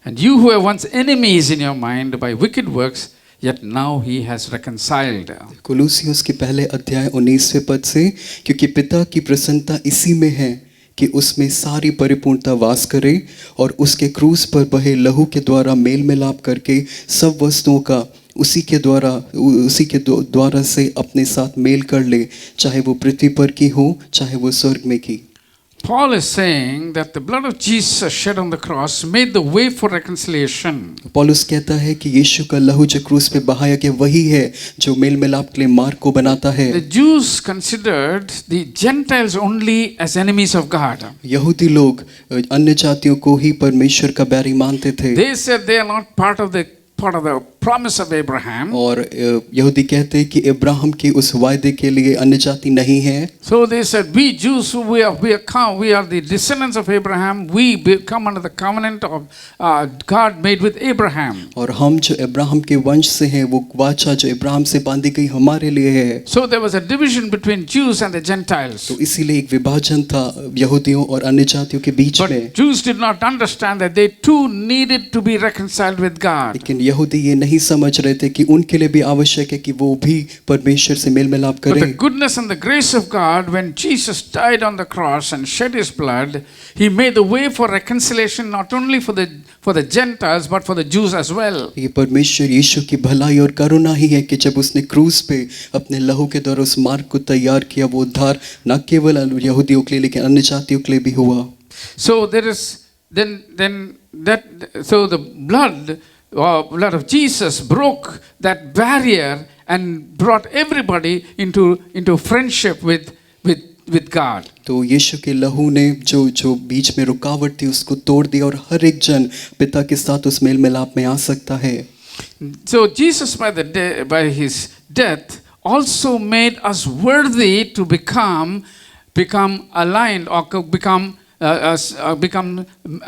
And you who were once enemies in your mind by wicked works, yet now he has reconciled. कुलूसियों उसके पहले अध्याय 19वें पद से, क्योंकि पिता की प्रसन्नता इसी में है कि उसमें सारी परिपूर्णता वास करे और उसके क्रूस पर बहे लहू के द्वारा मेल मिलाप करके सब वस्तुओं का उसी के द्वारा से अपने साथ मेल कर ले, चाहे वो पृथ्वी पर की हो चाहे वो स्वर्ग में की. Paul is saying that the blood of Jesus shed on the cross made the way for reconciliation. पौलुस कहता है कि यीशु का लहू जो क्रूस पे बहाया गया वही है जो मेल मिलाप के लिए मार्ग को बनाता है. The Jews considered the Gentiles only as enemies of God. यहूदी लोग अन्य जातियों को ही परमेश्वर का बैरी मानते थे. They said they are not part of the promise of Abraham. और यहूदी कहते हैं कि इब्राहिम के उस वायदे के लिए अन्य जाति नहीं है. So they said, we Jews, we are the descendants of Abraham. We come under the covenant of God made with Abraham. और हम जो इब्राहिम के वंश से हैं वो वाचा जो इब्राहिम से बांधी गई हमारे लिए है. So there was a division between Jews and the Gentiles. तो इसीलिए एक विभाजन था यहूदियों और अन्य जातियों के बीच में. But Jews did not understand that they too needed to be reconciled with God. लेकिन यहूदी ये नहीं समझ रहे थे कि उनके लिए भी आवश्यक है कि वो भी परमेश्वर से मेल मिलाप But the करें. goodness and the grace of God, when Jesus died on the cross and shed his blood, he made the way for reconciliation not only for the Gentiles but for the Jews as well. ये परमेश्वर यीशु की भलाई और करुणा ही है कि जब उसने क्रूस पे अपने लहू के द्वारा उस मार्ग को तैयार किया, वो उद्धार न केवल यहूदियों के लिए लेकिन अन्य जातियों के लिए भी हुआ. So there is so the blood of Jesus broke that barrier and brought everybody into friendship with God. तो यीशु के लहू ने जो बीच में रुकावट थी उसको तोड़ दिया और हर एक जन पिता के साथ उस मेल मिलाप में आ सकता है. So Jesus, by his death, also made us worthy to become aligned or become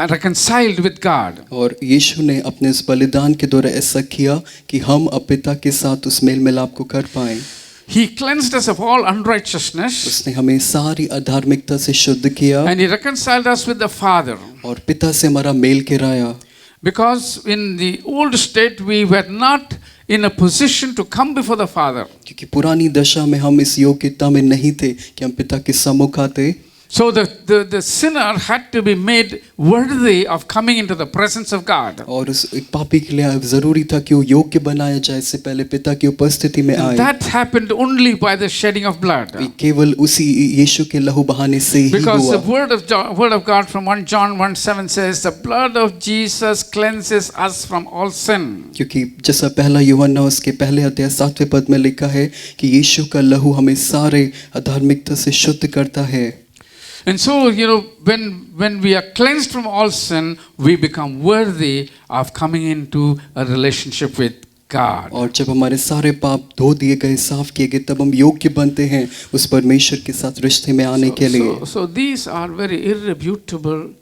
reconciled with God. और यीशु ने अपने इस बलिदान के द्वारा ऐसा किया कि हम अब पिता के साथ उस मेल मिलाप को कर पाएं। He cleansed us of all unrighteousness उसने हमें सारी अधार्मिकता से शुद्ध किया and he reconciled us with the Father. और पिता से हमारा मेल कराया। Because in the old state we were not in a position to come before the Father. क्योंकि पुरानी दशा में हम इस योग्यता में नहीं थे कि हम पिता के सम्मुख आते। So the sinner had to be made worthy of coming into the presence of God. और उस एक पापी के लिए जरूरी था कि वो योग्य बनाया जाए, इससे पहले पिता की उपस्थिति में आए। That happened only by the shedding of blood. केवल उसी यीशु के लहू बहाने से ही Because हुआ। the word of God from 1 John 1:7 says, the blood of Jesus cleanses us from all sin. क्योंकि जैसा पहला यूहन्ना उसके पहले अध्याय 7वें पद में लिखा है कि यीशु का लहू हमें सारे अधार्मिकता से शुद्ध करता है। And so, when we are cleansed from all sin, we become worthy of coming into a relationship with God. और जब हमारे सारे पाप धो दिए गए, साफ किए गए, तब हम योग्य बनते हैं उस परमेश्वर के साथ रिश्ते में आने के लिए। So these are very irrefutable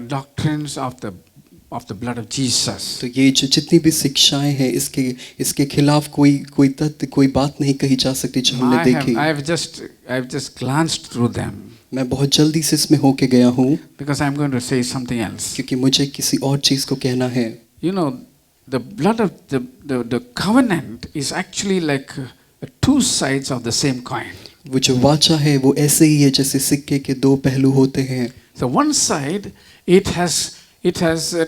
doctrines of the blood of Jesus. तो ये जो जितनी भी शिक्षाएं हैं, इसके खिलाफ कोई तथ्य, कोई बात नहीं कही जा सकती जो हमने देखी। I have just glanced through them. मैं बहुत जल्दी से इसमें होके गया हूँ Because I'm going to say something else. क्योंकि मुझे किसी और चीज को कहना है। The blood of the covenant is actually like two sides of the same coin. वो जो वाचा है वो ऐसे ही है जैसे सिक्के के दो पहलू होते हैं। So one side it has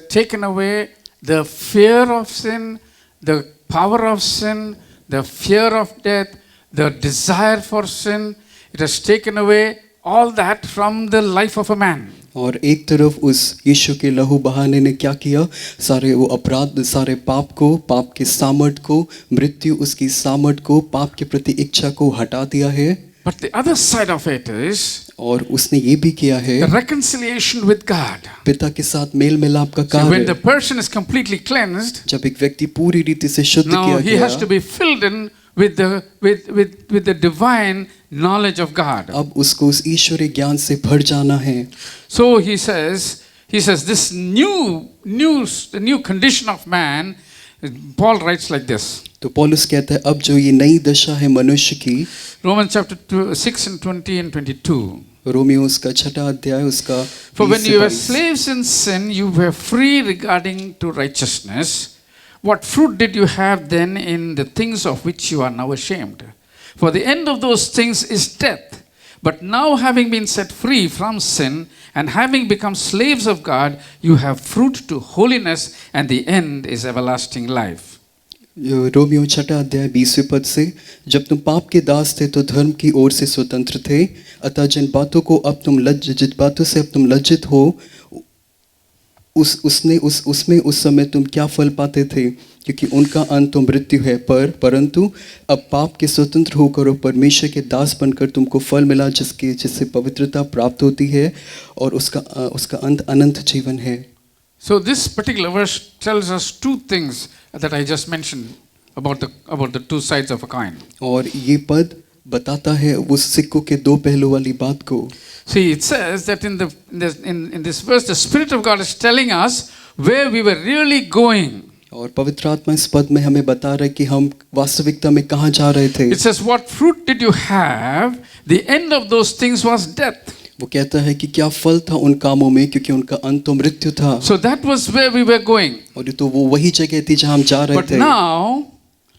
taken away the fear of sin, the power of sin, the fear of death, the desire for sin. It has taken away all that from the life of a man. और एक तरफ उस यीशु के लहू बहाने ने क्या किया, सारे वो अपराध, सारे पाप को, पाप के सामर्थ को, मृत्यु उसकी सामर्थ को, पाप के प्रति इच्छा को हटा दिया है। But the other side of it is और उसने ये भी किया है the reconciliation with God. पिता के साथ मेल मिलाप का So when the कार्य। person is completely cleansed, जब एक व्यक्ति पूरी रीति से शुद्ध now किया he has to गया, be filled in with the divine knowledge of God. अब उसको उस ईश्वरीय ज्ञान से भर जाना है। So he says this the new condition of man. Paul writes like this. तो पौलुस कहता है अब जो ये नई दशा है मनुष्य की, Romans chapter 6 and 20 and 22. Romeo उसका 6वां अध्याय उसका For 20 when से you were 22। slaves in sin, you were free regarding to righteousness. What fruit did you have then in the things of which you are now ashamed? For the end of those things is death. But now, having been set free from sin and having become slaves of God, you have fruit to holiness, and the end is everlasting life. रोमियो 6वां अध्याय 20वें पद से, जब तुम पाप के दास थे तो धर्म की ओर से स्वतंत्र थे, अतः जिन बातों से अब तुम लज्जित हो, उसमें उस समय तुम क्या फल पाते थे, क्योंकि उनका अंत तो मृत्यु है। परंतु अब पाप के स्वतंत्र होकर और परमेश्वर के दास बनकर तुमको फल मिला जिससे पवित्रता प्राप्त होती है और उसका अंत अनंत जीवन है। So this particular verse tells us two things that I just mentioned about the two sides of a coin. और ये पद बताता है उस सिक्कों के दो पहलू वाली बात को। See, it says that in this verse, the Spirit of God is telling us where we were really going. और पवित्र आत्मा इस पद में हमें बता रहा है कि हम वास्तविकता में कहाँ जा रहे थे। It says, what fruit did you have? The end of those things was death. वो कहता है कि क्या फल था उन कामों में, क्योंकि उनका अंत तो मृत्यु था। So that was where we were going. और तो वो वही जगह थी जहाँ हम जा रहे But थे। now,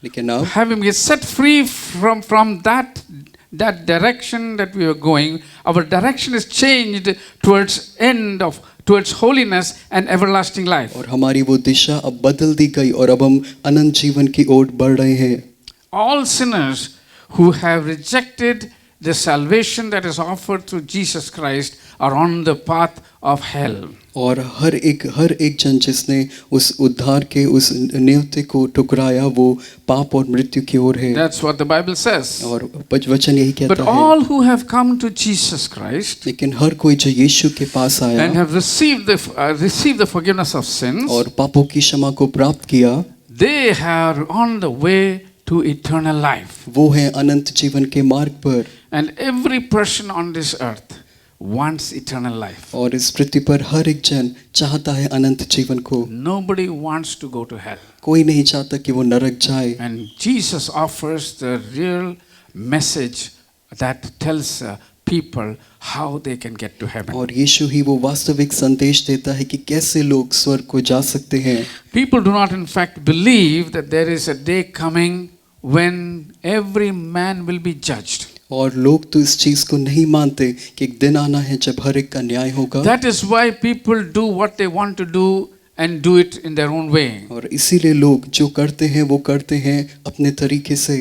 लेकिन अब having been set free from that direction that we were going, our direction is changed towards holiness and everlasting life. और हमारी वो दिशा अब बदल दी गई और अब हम अनंत जीवन की ओर बढ़ रहे हैं। All sinners who have rejected the salvation that is offered through Jesus Christ are on the path of hell. और हर एक जन जिसने उस उद्धार के उस नियति को ठुकराया वो पाप और मृत्यु की ओर है। That's what the Bible says. और वचन यही कहता But है। all who have come to Jesus Christ लेकिन हर कोई जो यीशु के पास आया and have received the forgiveness of sins, और पापों की क्षमा को प्राप्त किया, they are on the way to eternal life. वो हैं अनंत जीवन के मार्ग पर, And every person on this earth wants eternal life. और इस पृथ्वी पर हर एक जन चाहता है अनंत जीवन को। Nobody wants to go to hell. कोई नहीं चाहता कि वो नरक जाए, And Jesus offers the real message that tells people how they can get to heaven. और यीशु ही वो वास्तविक संदेश देता है कि कैसे लोग स्वर्ग को जा सकते हैं। People do not in fact believe that there is a day coming when every man will be judged. और लोग तो इस चीज को नहीं मानते कि एक दिन आना है जब हर एक का न्याय होगा। That is why people do what they want to do and do it in their own way. और इसीलिए लोग जो करते हैं वो करते हैं अपने तरीके से।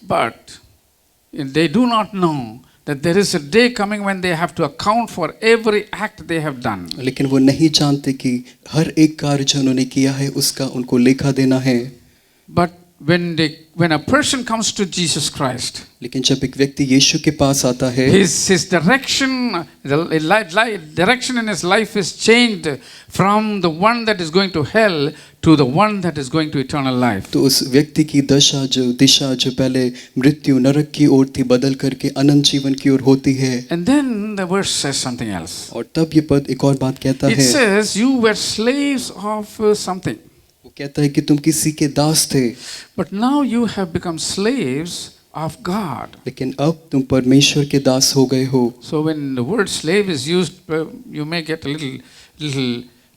But they do not know that there is a day coming when they have to account for every act they have done. लेकिन वो नहीं जानते कि हर एक कार्य जो उन्होंने किया है उसका उनको लेखा देना है। But when a person comes to Jesus Christ, लेकिन जब एक व्यक्ति यीशु के पास आता है, his direction, direction in his life is changed from the one that is going to hell to the one that is going to eternal life. तो उस व्यक्ति की दिशा जो पहले मृत्यु नरक की ओर थी बदल करके अनंत जीवन की ओर होती है। And then the verse says something else. और तब ये पद एक और बात कहता It है, says you were slaves of something, वो कहता है कि तुम किसी के दास थे, but now you have become slaves of God. लेकिन अब तुम परमेश्वर के दास हो गए हो। So when the word slave is used, you may get a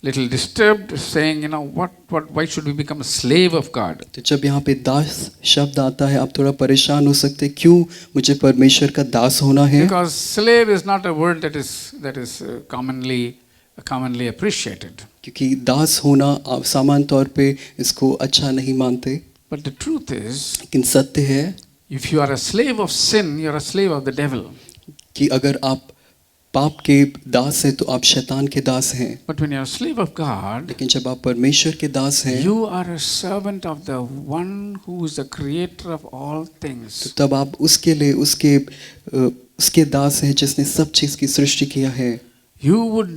little disturbed, saying, you know, why should we become a slave of God? तो जब यहाँ पे दास शब्द आता है, आप थोड़ा परेशान हो सकते हैं, क्यों मुझे परमेश्वर का दास होना है? Because slave is not a word that is commonly appreciated. क्योंकि दास होना आप सामान्य तौर पे इसको अच्छा नहीं मानते। But the truth is, लेकिन सत्य है if you are a slave of sin, you are a slave of the devil. कि अगर आप पाप के दास हैं तो आप शैतान के दास हैं। But when you are a slave of God, लेकिन जब आप परमेश्वर के दास हैं, you are a servant of the one who is the creator of all तो things. तब आप उसके लिए उसके दास हैं जिसने सब चीज की सृष्टि किया है। You would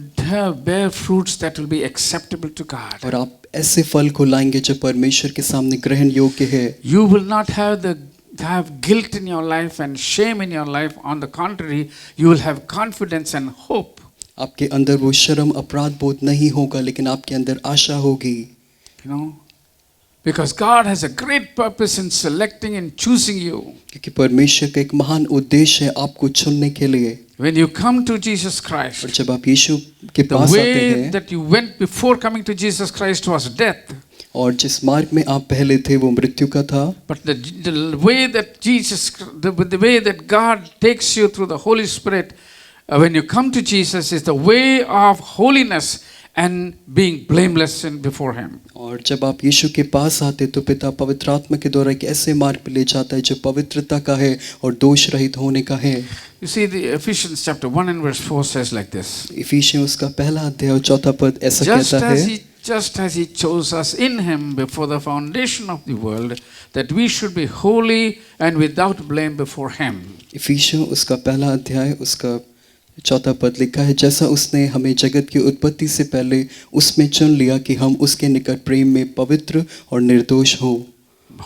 bear fruits that will be acceptable to God. और आप ऐसे फल को लाएंगे जो परमेश्वर के सामने ग्रहण योग्य है। You will not have guilt in your life and shame in your life. On the contrary, you will have confidence and hope. आपके अंदर वो शर्म अपराध बोध नहीं होगा, लेकिन आपके अंदर आशा होगी। You know, because God has a great purpose in selecting and choosing you. क्योंकि परमेश्वर का एक महान उद्देश्य है आपको चुनने के लिए। When you come to Jesus और Christ, जब आप यीशु के the पास आते way हैं, that you went before coming to Jesus Christ was death. और जिस मार्ग में आप पहले थे वो मृत्यु का था, But the way that the way that God takes you through the Holy Spirit, when you come to Jesus, is the way of holiness and being blameless before Him. और जब आप यीशु के पास आते तो पिता पवित्र आत्मा के द्वारा एक ऐसे मार्ग पे ले जाता है जो पवित्रता का है और दोष रहित होने का है। You see, the Ephesians chapter 1 and verse 4 says like this. इफिसियों उसका पहला अध्याय और चौथा पद ऐसा कहता है, Just as He chose us in Him before the foundation of the world, that we should be holy and without blame before Him. इफिसियों उसका पहला अध्याय उसका चौथा पद लिखा है, जैसा उसने हमें जगत की उत्पत्ति से पहले उसमें चुन लिया कि हम उसके निकट प्रेम में पवित्र और निर्दोष हों।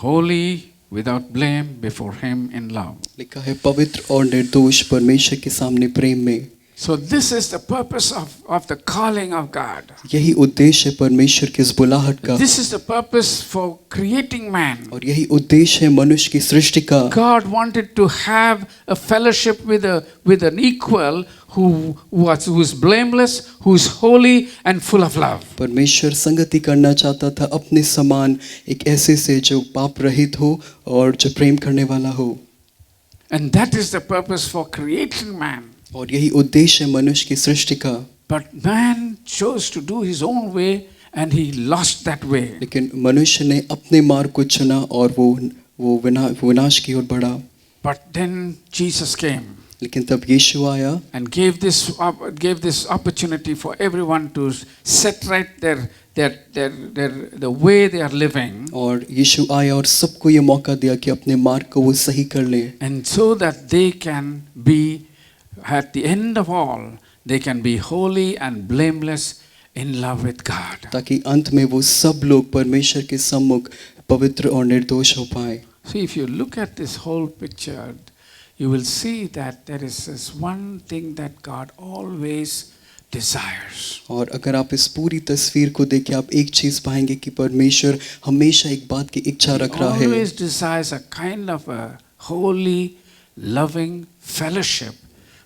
Holy without blame before Him in love. लिखा है पवित्र और निर्दोष परमेश्वर के सामने प्रेम में। So this is the purpose of the calling of God. यही उद्देश्य है परमेश्वर की इस बुलाहट का, This is the purpose for creating man. और यही उद्देश्य है मनुष्य की सृष्टि का। God wanted to have a fellowship with an equal who is blameless, who is holy and full of love. परमेश्वर संगति करना चाहता था अपने समान एक ऐसे से जो पाप रहित हो और जो प्रेम करने वाला हो। And that is the purpose for creating man. और यही उद्देश्य है मनुष्य की सृष्टि का। But man chose to do his own way and he lost that way. लेकिन मनुष्य ने अपने मार्ग को चुना और वो विनाश की ओर बढ़ा। But then Jesus came लेकिन तब यीशु आया and gave this opportunity for everyone to set right the way they are living, और यीशु आया और सबको ये मौका दिया कि अपने मार्ग को वो सही कर ले, and so that they can be, at the end of all, they can be holy and blameless in love with God. ताकि अंत में वो सब लोग परमेश्वर के सम्मुख पवित्र और निर्दोष हो पाए। See, if you look at this whole picture, you will see that there is this one thing that God always desires. और अगर आप इस पूरी तस्वीर को देखें आप एक चीज पाएंगे कि परमेश्वर हमेशा एक बात की इच्छा रख रहा है। Always desires a kind of a holy, loving fellowship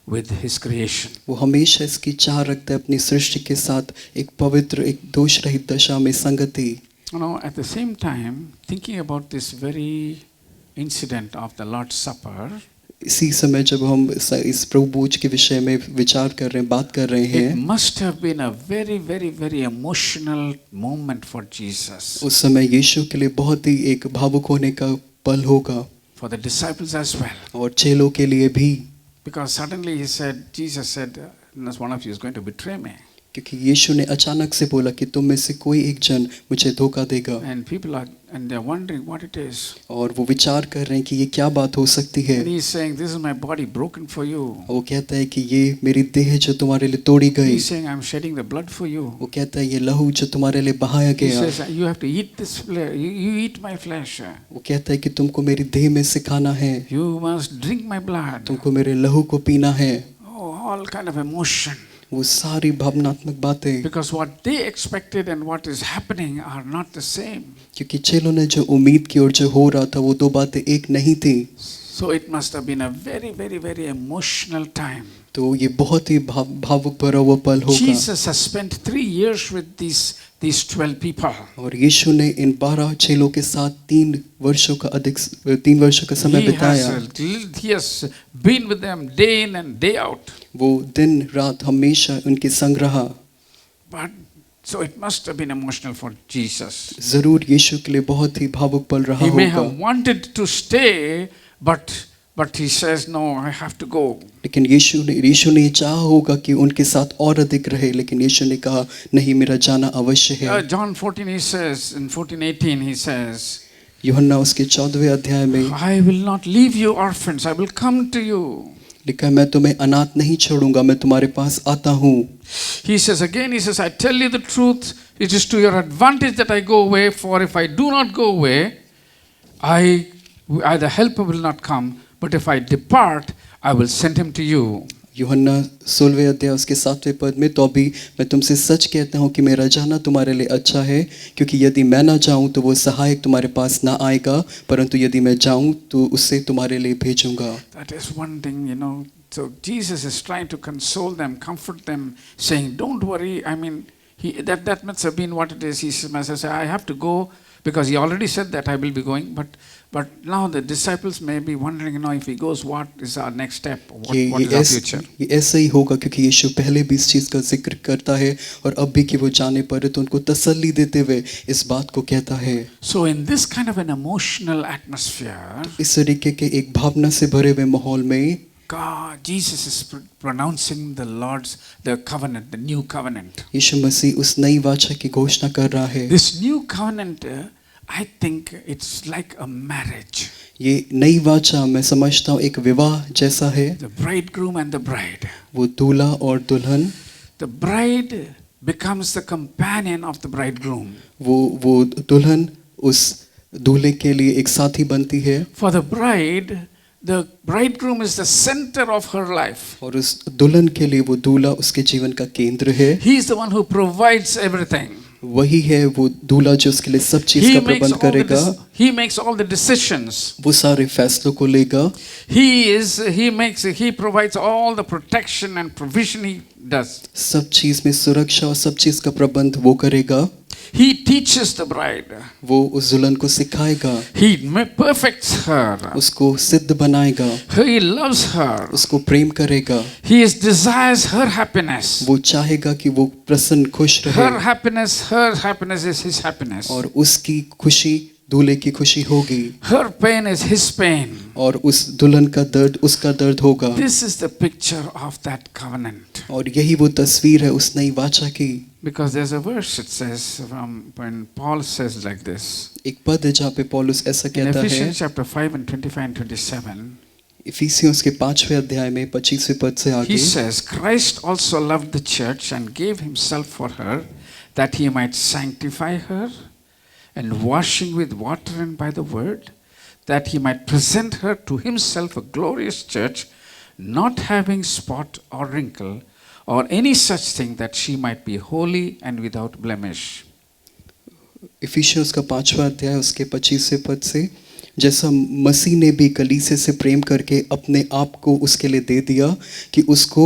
with His creation. वो हमेशा इसकी चाह रखता है अपनी सृष्टि के साथ एक पवित्र एक दोष रहित दशा में संगति। You know, at the same time, thinking about this very incident of the Lord's Supper, इसी समय जब हम इस प्रभु भोज के विषय में विचार कर रहे हैं बात कर रहे it हैं must have been a very, very, very emotional moment for Jesus, उस समय यीशु के लिए बहुत ही एक भावुक होने का पल होगा for the disciples as well. और चेलों के लिए भी, Because suddenly Jesus said, one of you is going to betray me. क्योंकि यीशु ने अचानक से बोला कि तुम में से कोई एक जन मुझे धोखा देगा। And they're wondering what it is. और वो विचार कर रहे हैं कि ये क्या बात हो सकती है। And he's saying, this is my body broken for you. वो कहता है कि ये मेरी देह जो तुम्हारे लिए तोड़ी गई। He's saying, I'm shedding the blood for you. वो कहता है ये लहू जो तुम्हारे लिए बहाया He गया। says, you have to eat this flesh. You eat my flesh. वो कहता है कि तुमको मेरी देह में से खाना है। You must drink my blood. तुमको मेरे लहू को पीना है। Oh, all kind of emotion. वो सारी भावनात्मक बातें, Because what they expected and what is happening are not the same. क्योंकि चेलों ने जो उम्मीद की और जो हो रहा था वो दो बातें एक नहीं थी। So it must have been a very, very, very emotional time. तो ये बहुत ही भावुक भरा हुआ पल होगा। Jesus has spent 3 years with these 12 people. और यीशु ने इन 12 चेलों के साथ 3 वर्षों का समय बिताया। He has been with them day in and day out. वो दिन रात हमेशा उनके संग रहा। But so it must have been emotional for Jesus. जरूर यीशु के लिए बहुत ही भावुक पल रहा He may होगा। have wanted to stay, but he says, no, I have to go. लेकिन यीशु ने ये चाहा होगा कि उनके साथ और अधिक रहे, लेकिन यीशु ने कहा नहीं, मेरा जाना अवश्य है। John 14, he says, in 14:18, he says, यूहन्ना उसके 14वें अध्याय में I will not leave you orphans, I will come to you. लिखा है, मैं तुम्हें अनाथ नहीं छोड़ूंगा, मैं तुम्हारे पास आता हूँ। He says, I tell you the truth, it is to your advantage that I go away, for if I do not go away, the helper will not come, but if I depart, I will send him to you. यूहन्ना 16वें अध्याय उसके 7वें पद में, तो अभी मैं तुमसे सच कहता हूँ कि मेरा जाना तुम्हारे लिए अच्छा है, क्योंकि यदि मैं ना जाऊँ तो वो सहायक तुम्हारे पास ना आएगा, परंतु यदि मैं जाऊँ तो उससे तुम्हारे लिए भेजूंगा। That is one thing, you know. So Jesus is trying to console them, comfort them, saying, don't worry. I mean, that must have been what it is. He says, I have to go, because he already said that I will be going, but now the disciples may be wondering, you know, if he goes, what is our next step? What is our future? ये ऐसा ही होगा, क्योंकि यीशु पहले भी इस चीज का जिक्र करता है और अब भी कि वो जाने पर तो उनको तसल्ली देते हुए इस बात को कहता है। So in this kind of an emotional atmosphere, इस तरीके के एक भावना से भरे हुए माहौल में Jesus is pronouncing the covenant, the new covenant. यीशु मसीह उस नई वाचा की घोषणा कर रहा है। This new covenant, I think it's like a marriage. ये नई वाचा मैं समझता हूँ एक विवाह जैसा है। The bridegroom and the bride. वो दूल्हा और दुल्हन। The bride becomes the companion of the bridegroom. वो दुल्हन उस दूल्हे के लिए एक साथी बनती है। For the bride, the bridegroom is the center of her life. और उस दुल्हन के लिए वो दूल्हा उसके जीवन का केंद्र है। He is the one who provides everything. वही है वो दूल्हा जो उसके लिए सब चीज का प्रबंध करेगा। He makes all the decisions. वो सारे फैसलों को लेगा। He provides all the protection and provision he does. सब चीज में सुरक्षा और सब चीज का प्रबंध वो करेगा। He teaches the bride. वो उस दुल्हन को सिखाएगा। He perfects her. उसको सिद्ध बनाएगा। He loves her. उसको प्रेम करेगा। He desires her happiness. वो चाहेगा कि वो प्रसन्न खुश रहे। Her happiness is his happiness. और उसकी खुशी दूल्हे की खुशी होगी। Her pain is his pain. और उस दुल्हन का दर्द उसका दर्द होगा। This is the picture of that covenant. और यही वो तस्वीर है उस नई वाचा की। Because there's a verse it says when Paul says like this. एक पद है जहाँ पे पौलुस ऐसा कहता है। Ephesians chapter 5 and 25 and 27. इफिसियों के 5वें अध्याय में 25वें पद से आगे। He says, Christ also loved the church and gave himself for her, that he might sanctify her and washing with water and by the word, that he might present her to himself a glorious church, not having spot or wrinkle or any such thing, that she might be holy and without blemish. इफिसियों का 5वां अध्याय उसके 25वें पद से, जैसा मसीह ने भी कलीसिया से प्रेम करके अपने आप को उसके लिए दे दिया कि उसको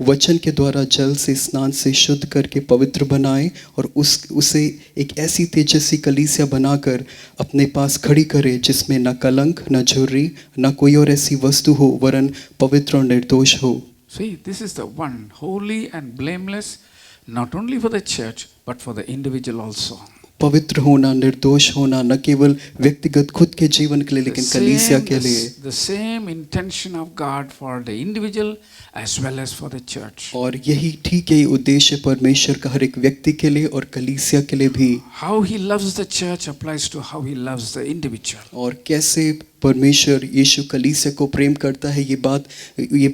वचन के द्वारा जल से स्नान से शुद्ध करके पवित्र बनाए और उसे एक ऐसी तेजस्वी कलीसिया बनाकर अपने पास खड़ी करे जिसमें न कलंक न झुर्री न कोई और ऐसी वस्तु हो, वरन पवित्र और निर्दोष हो। See, this is the one, holy and blameless, not only for the church, but for the individual also. पवित्र होना, निर्दोष होना, न केवल व्यक्तिगत खुद के जीवन के लिए लेकिन कलीसिया के लिए। The same intention of God for the individual as well as for the church. और यही ठीक यही उद्देश्य परमेश्वर का हर एक व्यक्ति के लिए और कलीसिया के लिए भी। How he loves the church applies to how he loves the individual. और कैसे परमेश्वर यीशु कलीसिया को प्रेम करता है, ये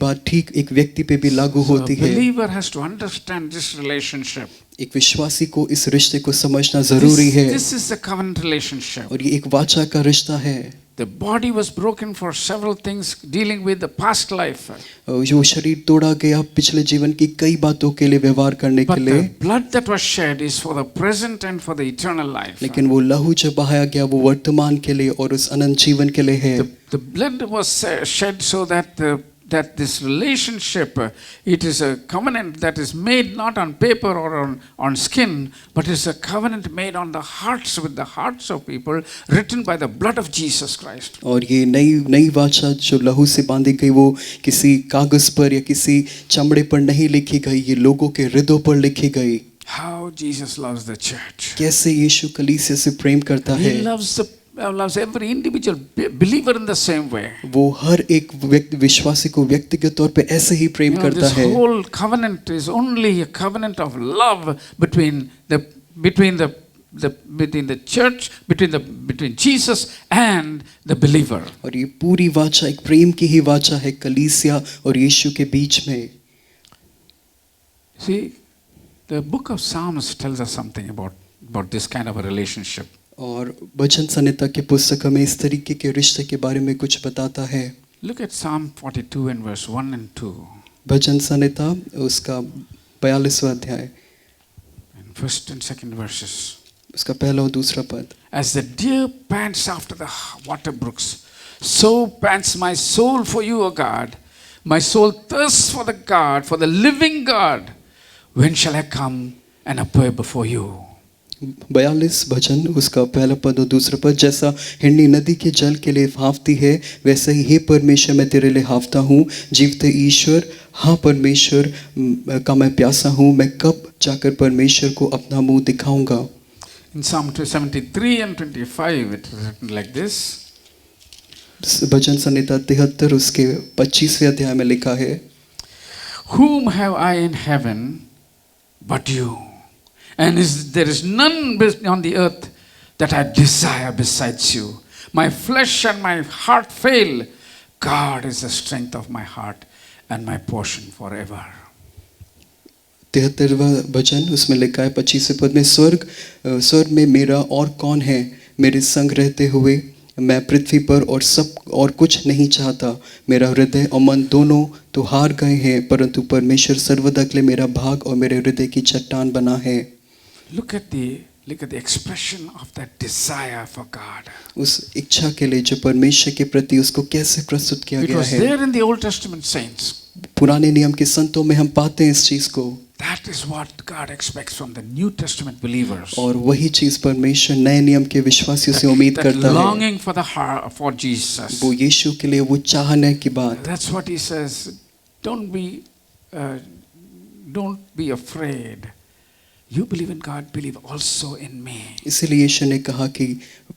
बात ठीक एक व्यक्ति पे भी लागू होती So a है। believer has to understand this relationship. एक विश्वासी को इस रिश्ते को समझना जरूरी है। This is the covenant relationship. और ये एक वाचा का रिश्ता है। The body was broken for several things dealing with the past life. जो शरीर तोड़ा गया पिछले जीवन की कई बातों के लिए व्यवहार करने के But लिए, the blood that was shed is for the present and for the eternal life. लेकिन वो लहू जो बहाया गया वो वर्तमान के लिए और उस अनंत जीवन के लिए है। The blood was shed so that this relationship, it is a covenant that is made not on paper or on skin, but it's a covenant made on the hearts, with the hearts of people, written by the blood of Jesus Christ. और ये नई वाचा जो लहू से बांधी गई वो किसी कागज पर या किसी चमड़े पर नहीं लिखी गई, ये लोगों के हृदयों पर लिखी गई। How Jesus loves the church. कैसे यीशु कलीसिया से प्रेम करता है। He loves every individual believer in the same way. वो हर एक विश्वासी को व्यक्तिगत तौर पे ऐसे ही प्रेम करता This है। whole covenant is only a covenant of love between the church, between Jesus and the believer. और ये पूरी वाचा एक प्रेम की ही वाचा है कलीसिया और यीशु के बीच में। See, the book of Psalms tells us something about this kind of a relationship. और भजन संहिता की पुस्तक हमें इस तरीके के रिश्ते के बारे में कुछ बताता है। Look at Psalm 42 and verse 1 and 2. भजन संहिता उसका 42वां अध्याय And first and second verses. उसका पहला और दूसरा पद। As the deer pants after the water brooks, so pants my soul for you, O God. My soul thirsts for the God, for the living God. When shall I come and appear before you? 42 भजन उसका पहला पद और दूसरा पद। जैसा हिरनी नदी के जल के लिए हाफती है, वैसे ही हे परमेश्वर मैं तेरे लिए हाफता हूँ। जीवते ईश्वर, हाँ परमेश्वर का मैं प्यासा हूँ। मैं कब जाकर परमेश्वर को अपना मुंह दिखाऊंगा। In Psalm 73 and 25 it is written like this. भजन संहिता 73 उसके 25वें अध्याय में लिखा है, Whom have I in heaven but you? And there is none on the earth that I desire besides you. My flesh and my heart fail. God is the strength of my heart and my portion forever. 73वां भजन उसमें लिखा है 25वें पद में, स्वर्ग में मेरा और कौन है, मेरे संग रहते हुए मैं पृथ्वी पर और कुछ नहीं चाहता। मेरा हृदय और मन दोनों तो हार गए हैं, परंतु परमेश्वर सर्वदा के लिए मेरा भाग और मेरे हृदय की चट्टान बना है। Look at the expression of that desire for God. उस इच्छा के लिए जो परमेश्वर के प्रति उसको कैसे प्रस्तुत किया It गया was है। there in the Old Testament saints. पुराने नियम के संतों में हम पाते हैं इस चीज को। That is what God expects from the New Testament believers. और वही चीज परमेश्वर नए नियम के विश्वासियों से उम्मीद That करता है। longing for the heart for Jesus. वो यीशु के लिए वो चाहने की बात। That's what he says. Don't be afraid. You believe in God, believe also in me. इसीलिए यीशु ने कहा कि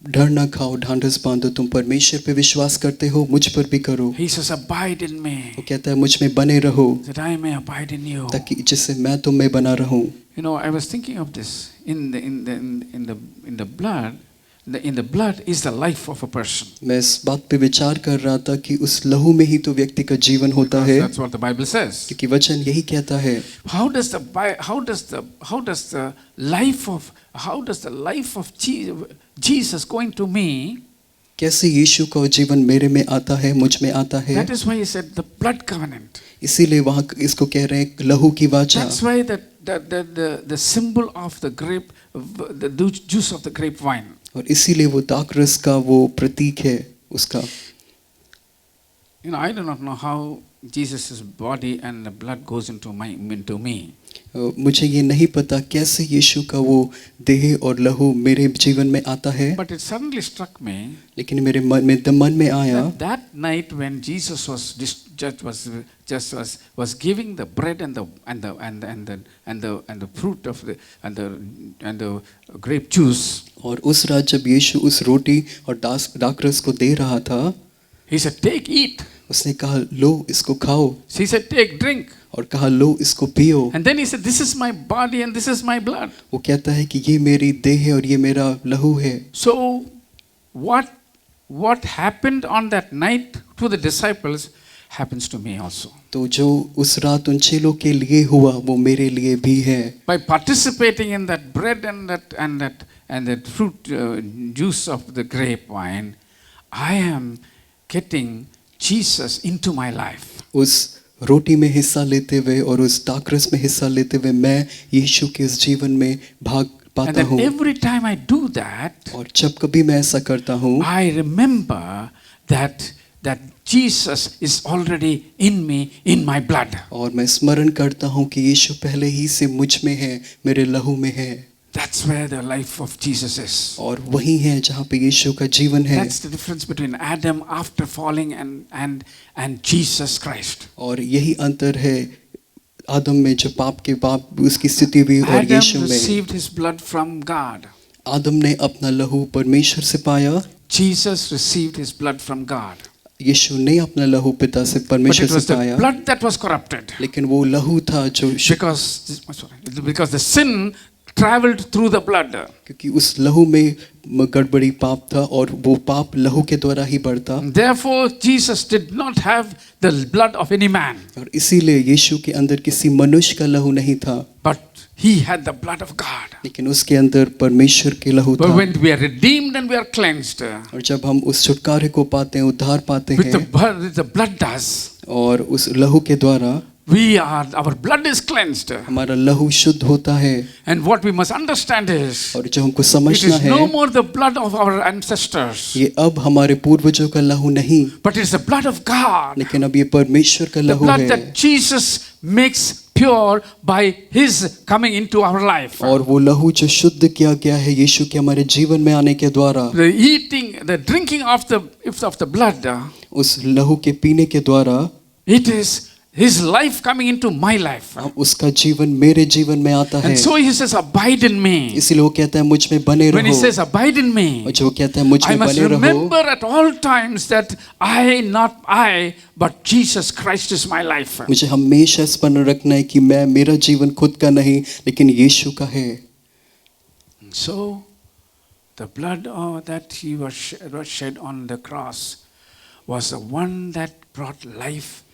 डर ना खाओ, ढांढस बांधो, तुम परमेश्वर पे विश्वास करते हो, मुझ पर भी करो। He says, abide in me, वो कहता है मुझ में बने रहो, that I may abide in you. ताकि जिससे मैं तुम में बना रहूं। You know, I was thinking of this in the blood. in the blood is the life of a person. मैं इस बात पे विचार कर रहा था कि उस लहू में ही तो व्यक्ति का जीवन होता है, That's what the Bible says. क्योंकि वचन यही कहता है। How does the life of Jesus going to me? कैसे यीशु का जीवन मेरे में आता है, मुझ में आता है। That is why he said the blood covenant. इसीलिए वहाँ इसको कह रहे हैं लहू की वाचा। That's why the symbol of the grape, the juice of the grapevine. और इसीलिए वो दाखरस का वो प्रतीक है उसका। You know, I do not know how Jesus' body and the blood goes into me. मुझे ये नहीं पता कैसे यीशु का वो देह और लहू मेरे जीवन में आता है, But it suddenly struck me लेकिन मेरे मन में आया that night when Jesus was giving the bread and the fruit of the grape juice. और उस रात जब यीशु उस रोटी और दाखरस को दे रहा था, He said, "Take, eat." उसने कहा लो इसको खाओ, He said, "Take, drink." और कहा लो इसको पियो। And then he said, "This is my body and this is my blood." वो कहता है कि ये मेरी देह है और ये मेरा लहू है। So what happened on that night to the disciples happens to me also. तो जो उस रात उन चेलों के लिए हुआ वो मेरे लिए भी है। By participating in that bread and that fruit juice of the grapevine, I am getting Jesus into my life. उस रोटी में हिस्सा लेते हुए और उस दाखरस में हिस्सा लेते हुए मैं यीशु के इस जीवन में भाग And पाता then हूँ। every time I do that, और जब कभी मैं ऐसा करता हूँ, I remember that Jesus is already in me, in my blood. और मैं स्मरण करता हूँ कि यीशु पहले ही से मुझ में है, मेरे लहू में है। That's where the life of Jesus is. और वही है जहाँ पे यीशु का जीवन है। That's the difference between Adam after falling and Jesus Christ. और यही अंतर है आदम में जो पाप के बाद उसकी स्थिति हुई और Adam यीशु में। received his blood from God. आदम ने अपना लहू परमेश्वर से पाया, Jesus received his blood from God. यीशु ने अपना लहू पिता से But परमेश्वर it was से the पाया, blood that was corrupted. लेकिन वो लहू था जो Because the sin traveled through the blood. क्योंकि उस लहू में गड़बड़ी पाप था और वो पाप लहू के द्वारा ही बढ़ता। Therefore, Jesus did not have the blood of any man, और इसीलिए यीशु के अंदर किसी मनुष्य का लहू नहीं था, but he had the blood of God. लेकिन उसके अंदर परमेश्वर के लहू But था। when we are redeemed and we are cleansed, और जब हम उस छुटकारे को पाते हैं, उद्धार पाते with हैं, the blood does, और उस लहू के द्वारा our blood is cleansed. हमारा लहू शुद्ध होता है। And what we must understand is, और जो हमको it समझना is है, no more the blood of our ancestors, ये अब हमारे पूर्वजों का लहू नहीं, but it is the blood of God. लेकिन अब ये परमेश्वर का The लहू blood है। that Jesus makes pure by his coming into our life. और वो लहू जो शुद्ध किया गया है यीशु के हमारे जीवन में आने के द्वारा, The drinking of the blood, उस लहू के पीने के द्वारा, it is his life coming into my life. अब उसका जीवन मेरे जीवन में आता है। And so he says, abide in me. इसलिए वो कहता है मुझ में बने When he रहो। says, abide in me, और जो कहता है मुझ I में must बने रहो, remember at all times that not I, but Jesus Christ is my life. मुझे हमेशा स्मरण रखना है कि मैं, मेरा जीवन खुद का नहीं लेकिन यीशु का है। So the blood that he was shed on the cross was the one that brought life,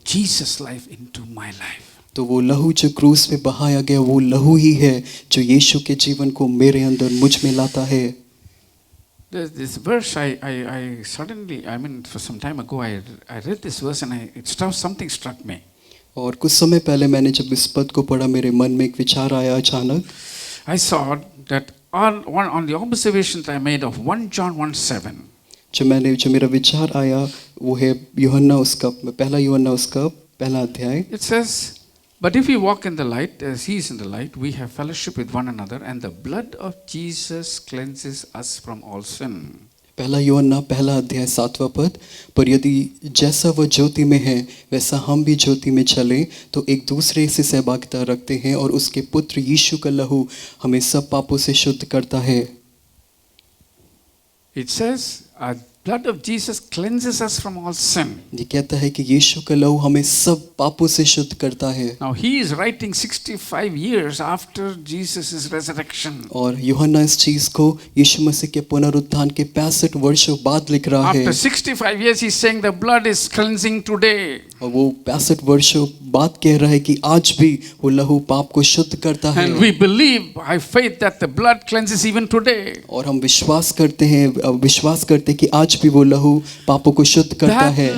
Jesus' life into my life. तो वो लहू जो क्रूस पे बहाया गया वो लहू ही है जो यीशु के जीवन को मेरे अंदर, मुझ में लाता है। This verse, I suddenly, for some time ago, I read this verse and something struck me. और कुछ समय पहले मैंने जब इस पद को पढ़ा, मेरे मन में एक विचार आया अचानक। I saw that on the observation that I made of 1 John 1:7. जो मेरा विचार आया वो है यूहन्ना उसका पहला यूहन्ना उसका पहला अध्याय। It says, but if we walk in the light as he is in the light, we have fellowship with one another, and the blood of Jesus cleanses us from all sin. पहला यूहन्ना पहला अध्याय 7वां पद, पर यदि जैसा वह ज्योति में है वैसा हम भी ज्योति में चले तो एक दूसरे से सहभागिता रखते हैं, और उसके पुत्र यीशु का लहू हमें सब पापों से शुद्ध करता है। It says blood of Jesus cleanses us from all sin. ये कहता है कि यीशु का लहू हमें सब पापों से शुद्ध करता है। Now he is writing 65 years after Jesus' resurrection. और यूहन्ना इस चीज को यीशु मसीह के पुनरुत्थान के 65 वर्षों बाद लिख रहा है। After 65 years he's saying the blood is cleansing today. और वो 65 वर्षों बाद कह रहा है कि आज भी वो लहू पाप को शुद्ध करता है। And we believe by faith that the blood cleanses even today. और हम विश्वास करते हैं कि आज भी वो लहू पापों को शुद्ध करता है।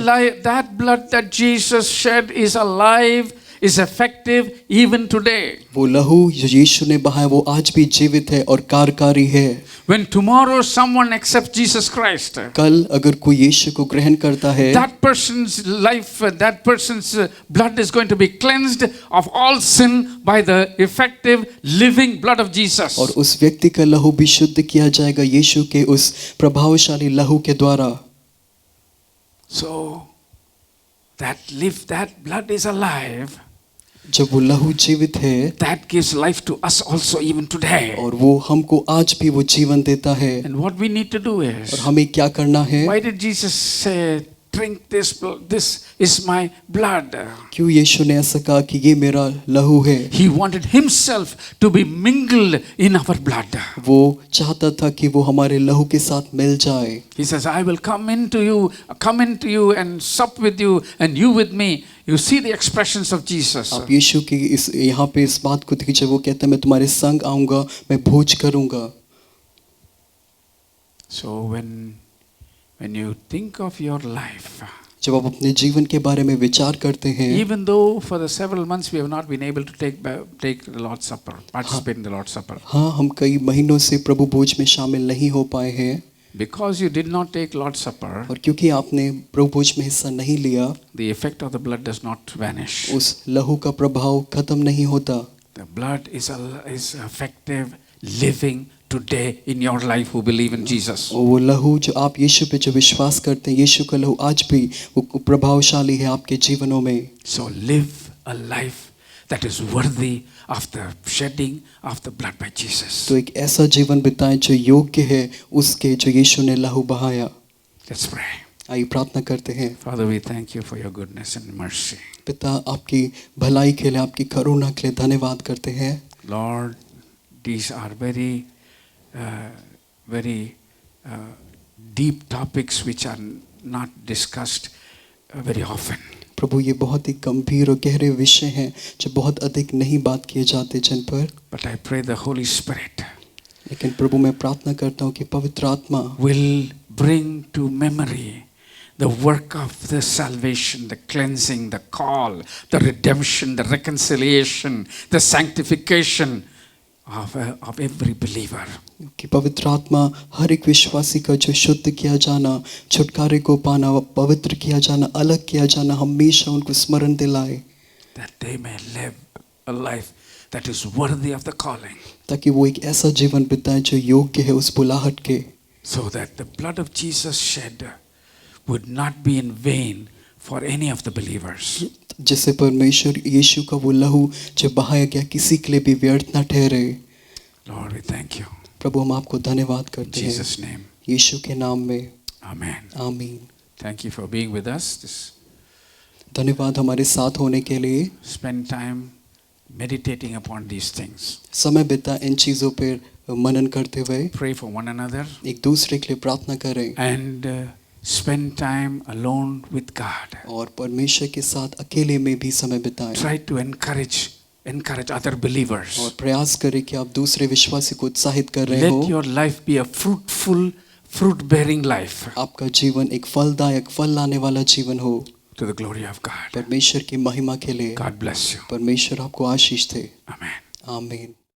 That blood that Jesus shed is alive, is effective even today. वो लहू जो यीशु ने बहाया वो आज भी जीवित है और कार्यकारी है। When tomorrow someone accepts Jesus Christ, कल अगर कोई यीशु को ग्रहण करता है, that person's life, that person's blood is going to be cleansed of all sin by the effective living blood of Jesus. और उस व्यक्ति का लहू भी शुद्ध किया जाएगा यीशु के उस प्रभावशाली लहू के द्वारा। So that blood is alive. जब वो लहू जीवित है, that gives life to us also even today. और वो हमको आज भी वो जीवन देता है। And what we need to do is, और हमें क्या करना है? why did Jesus say, drink this is my blood? क्यों यीशु ने ऐसा कहा कि ये मेरा लहू है? He wanted himself to be mingled in our blood. वो चाहता था कि वो हमारे लहू के साथ मिल जाए। He says, I will come into you and sup with you and you with me. You see the expressions of Jesus. आप यीशु की यहाँ पे इस बात को देखिए, वो कहता है मैं तुम्हारे संग आऊंगा, मैं भोज करूंगा। So when you think of your life, जब आप अपने जीवन के बारे में विचार करते हैं, even though for the several months we have not been able to take the Lord's Supper, participate in the Lord's Supper. हाँ, हम कई महीनों से प्रभु भोज में शामिल नहीं हो पाए हैं। Because you did not take Lord's Supper, और क्योंकि आपने प्रभु भोज में हिस्सा नहीं लिया, the effect of the blood does not vanish. उस लहू का प्रभाव खत्म नहीं होता। The blood is effective, living today in your life who believe in Jesus. और वो लहू जो आप यीशु पे जो विश्वास करते हैं, यीशु का लहू आज भी वो प्रभावशाली है आपके जीवनों में। So live a life that is worthy of the shedding of the blood by Jesus. तो एक ऐसा जीवन बिताएं जो योग्य है उसके जो यीशु ने लहू बहाया। Let's pray. आइए प्रार्थना करते हैं। Father, we thank you for your goodness and mercy. पिता, आपकी भलाई के लिए, आपकी करुणा के लिए धन्यवाद करते हैं। Lord, these are very deep topics which are not discussed very often. प्रभु, ये बहुत ही गंभीर और गहरे विषय हैं जो बहुत अधिक नहीं बात किए जाते जिन पर। But I pray the Holy Spirit लेकिन प्रभु, मैं प्रार्थना करता हूँ कि पवित्र आत्मा will bring to memory the work of the salvation, the cleansing, the call, the redemption, the reconciliation, the sanctification of every believer. कि पवित्र आत्मा हर एक विश्वासी का जो शुद्ध किया जाना, छुटकारे को पाना, पवित्र किया जाना, अलग किया जाना, हमेशा उनको स्मरण दिलाए, That they may live a life that is worthy of the calling. ताकि वो एक ऐसा जीवन बिताए जो योग्य है उस बुलाहट के। So that the blood of Jesus shed would not be in vain for any of the believers. जिससे परमेश्वर यीशु का वो लहू जो बहाया गया किसी के लिए भी व्यर्थ न ठहरे। Lord, we thank you. प्रभु, हम आपको धन्यवाद In करते हैं Jesus' name. यीशु के नाम में, Amen. आमीन। Thank you for being with us. धन्यवाद हमारे साथ होने के लिए। Spend time meditating upon these things. समय बिता इन चीज़ों पर मनन करते हुए, Pray for one another एक दूसरे के लिए प्रार्थना करें and spend time alone with God. और परमेश्वर के साथ अकेले में भी समय बिताएं। Try to encourage other believers. और प्रयास करें कि आप दूसरे विश्वासी को उत्साहित कर रहे Let हो। your life be a fruitful, fruit-bearing life आपका जीवन एक फलदायक, फल लाने वाला जीवन हो, to the glory of God. परमेश्वर की महिमा के लिए। God bless you. परमेश्वर आपको आशीष दे। Amen. आमीन।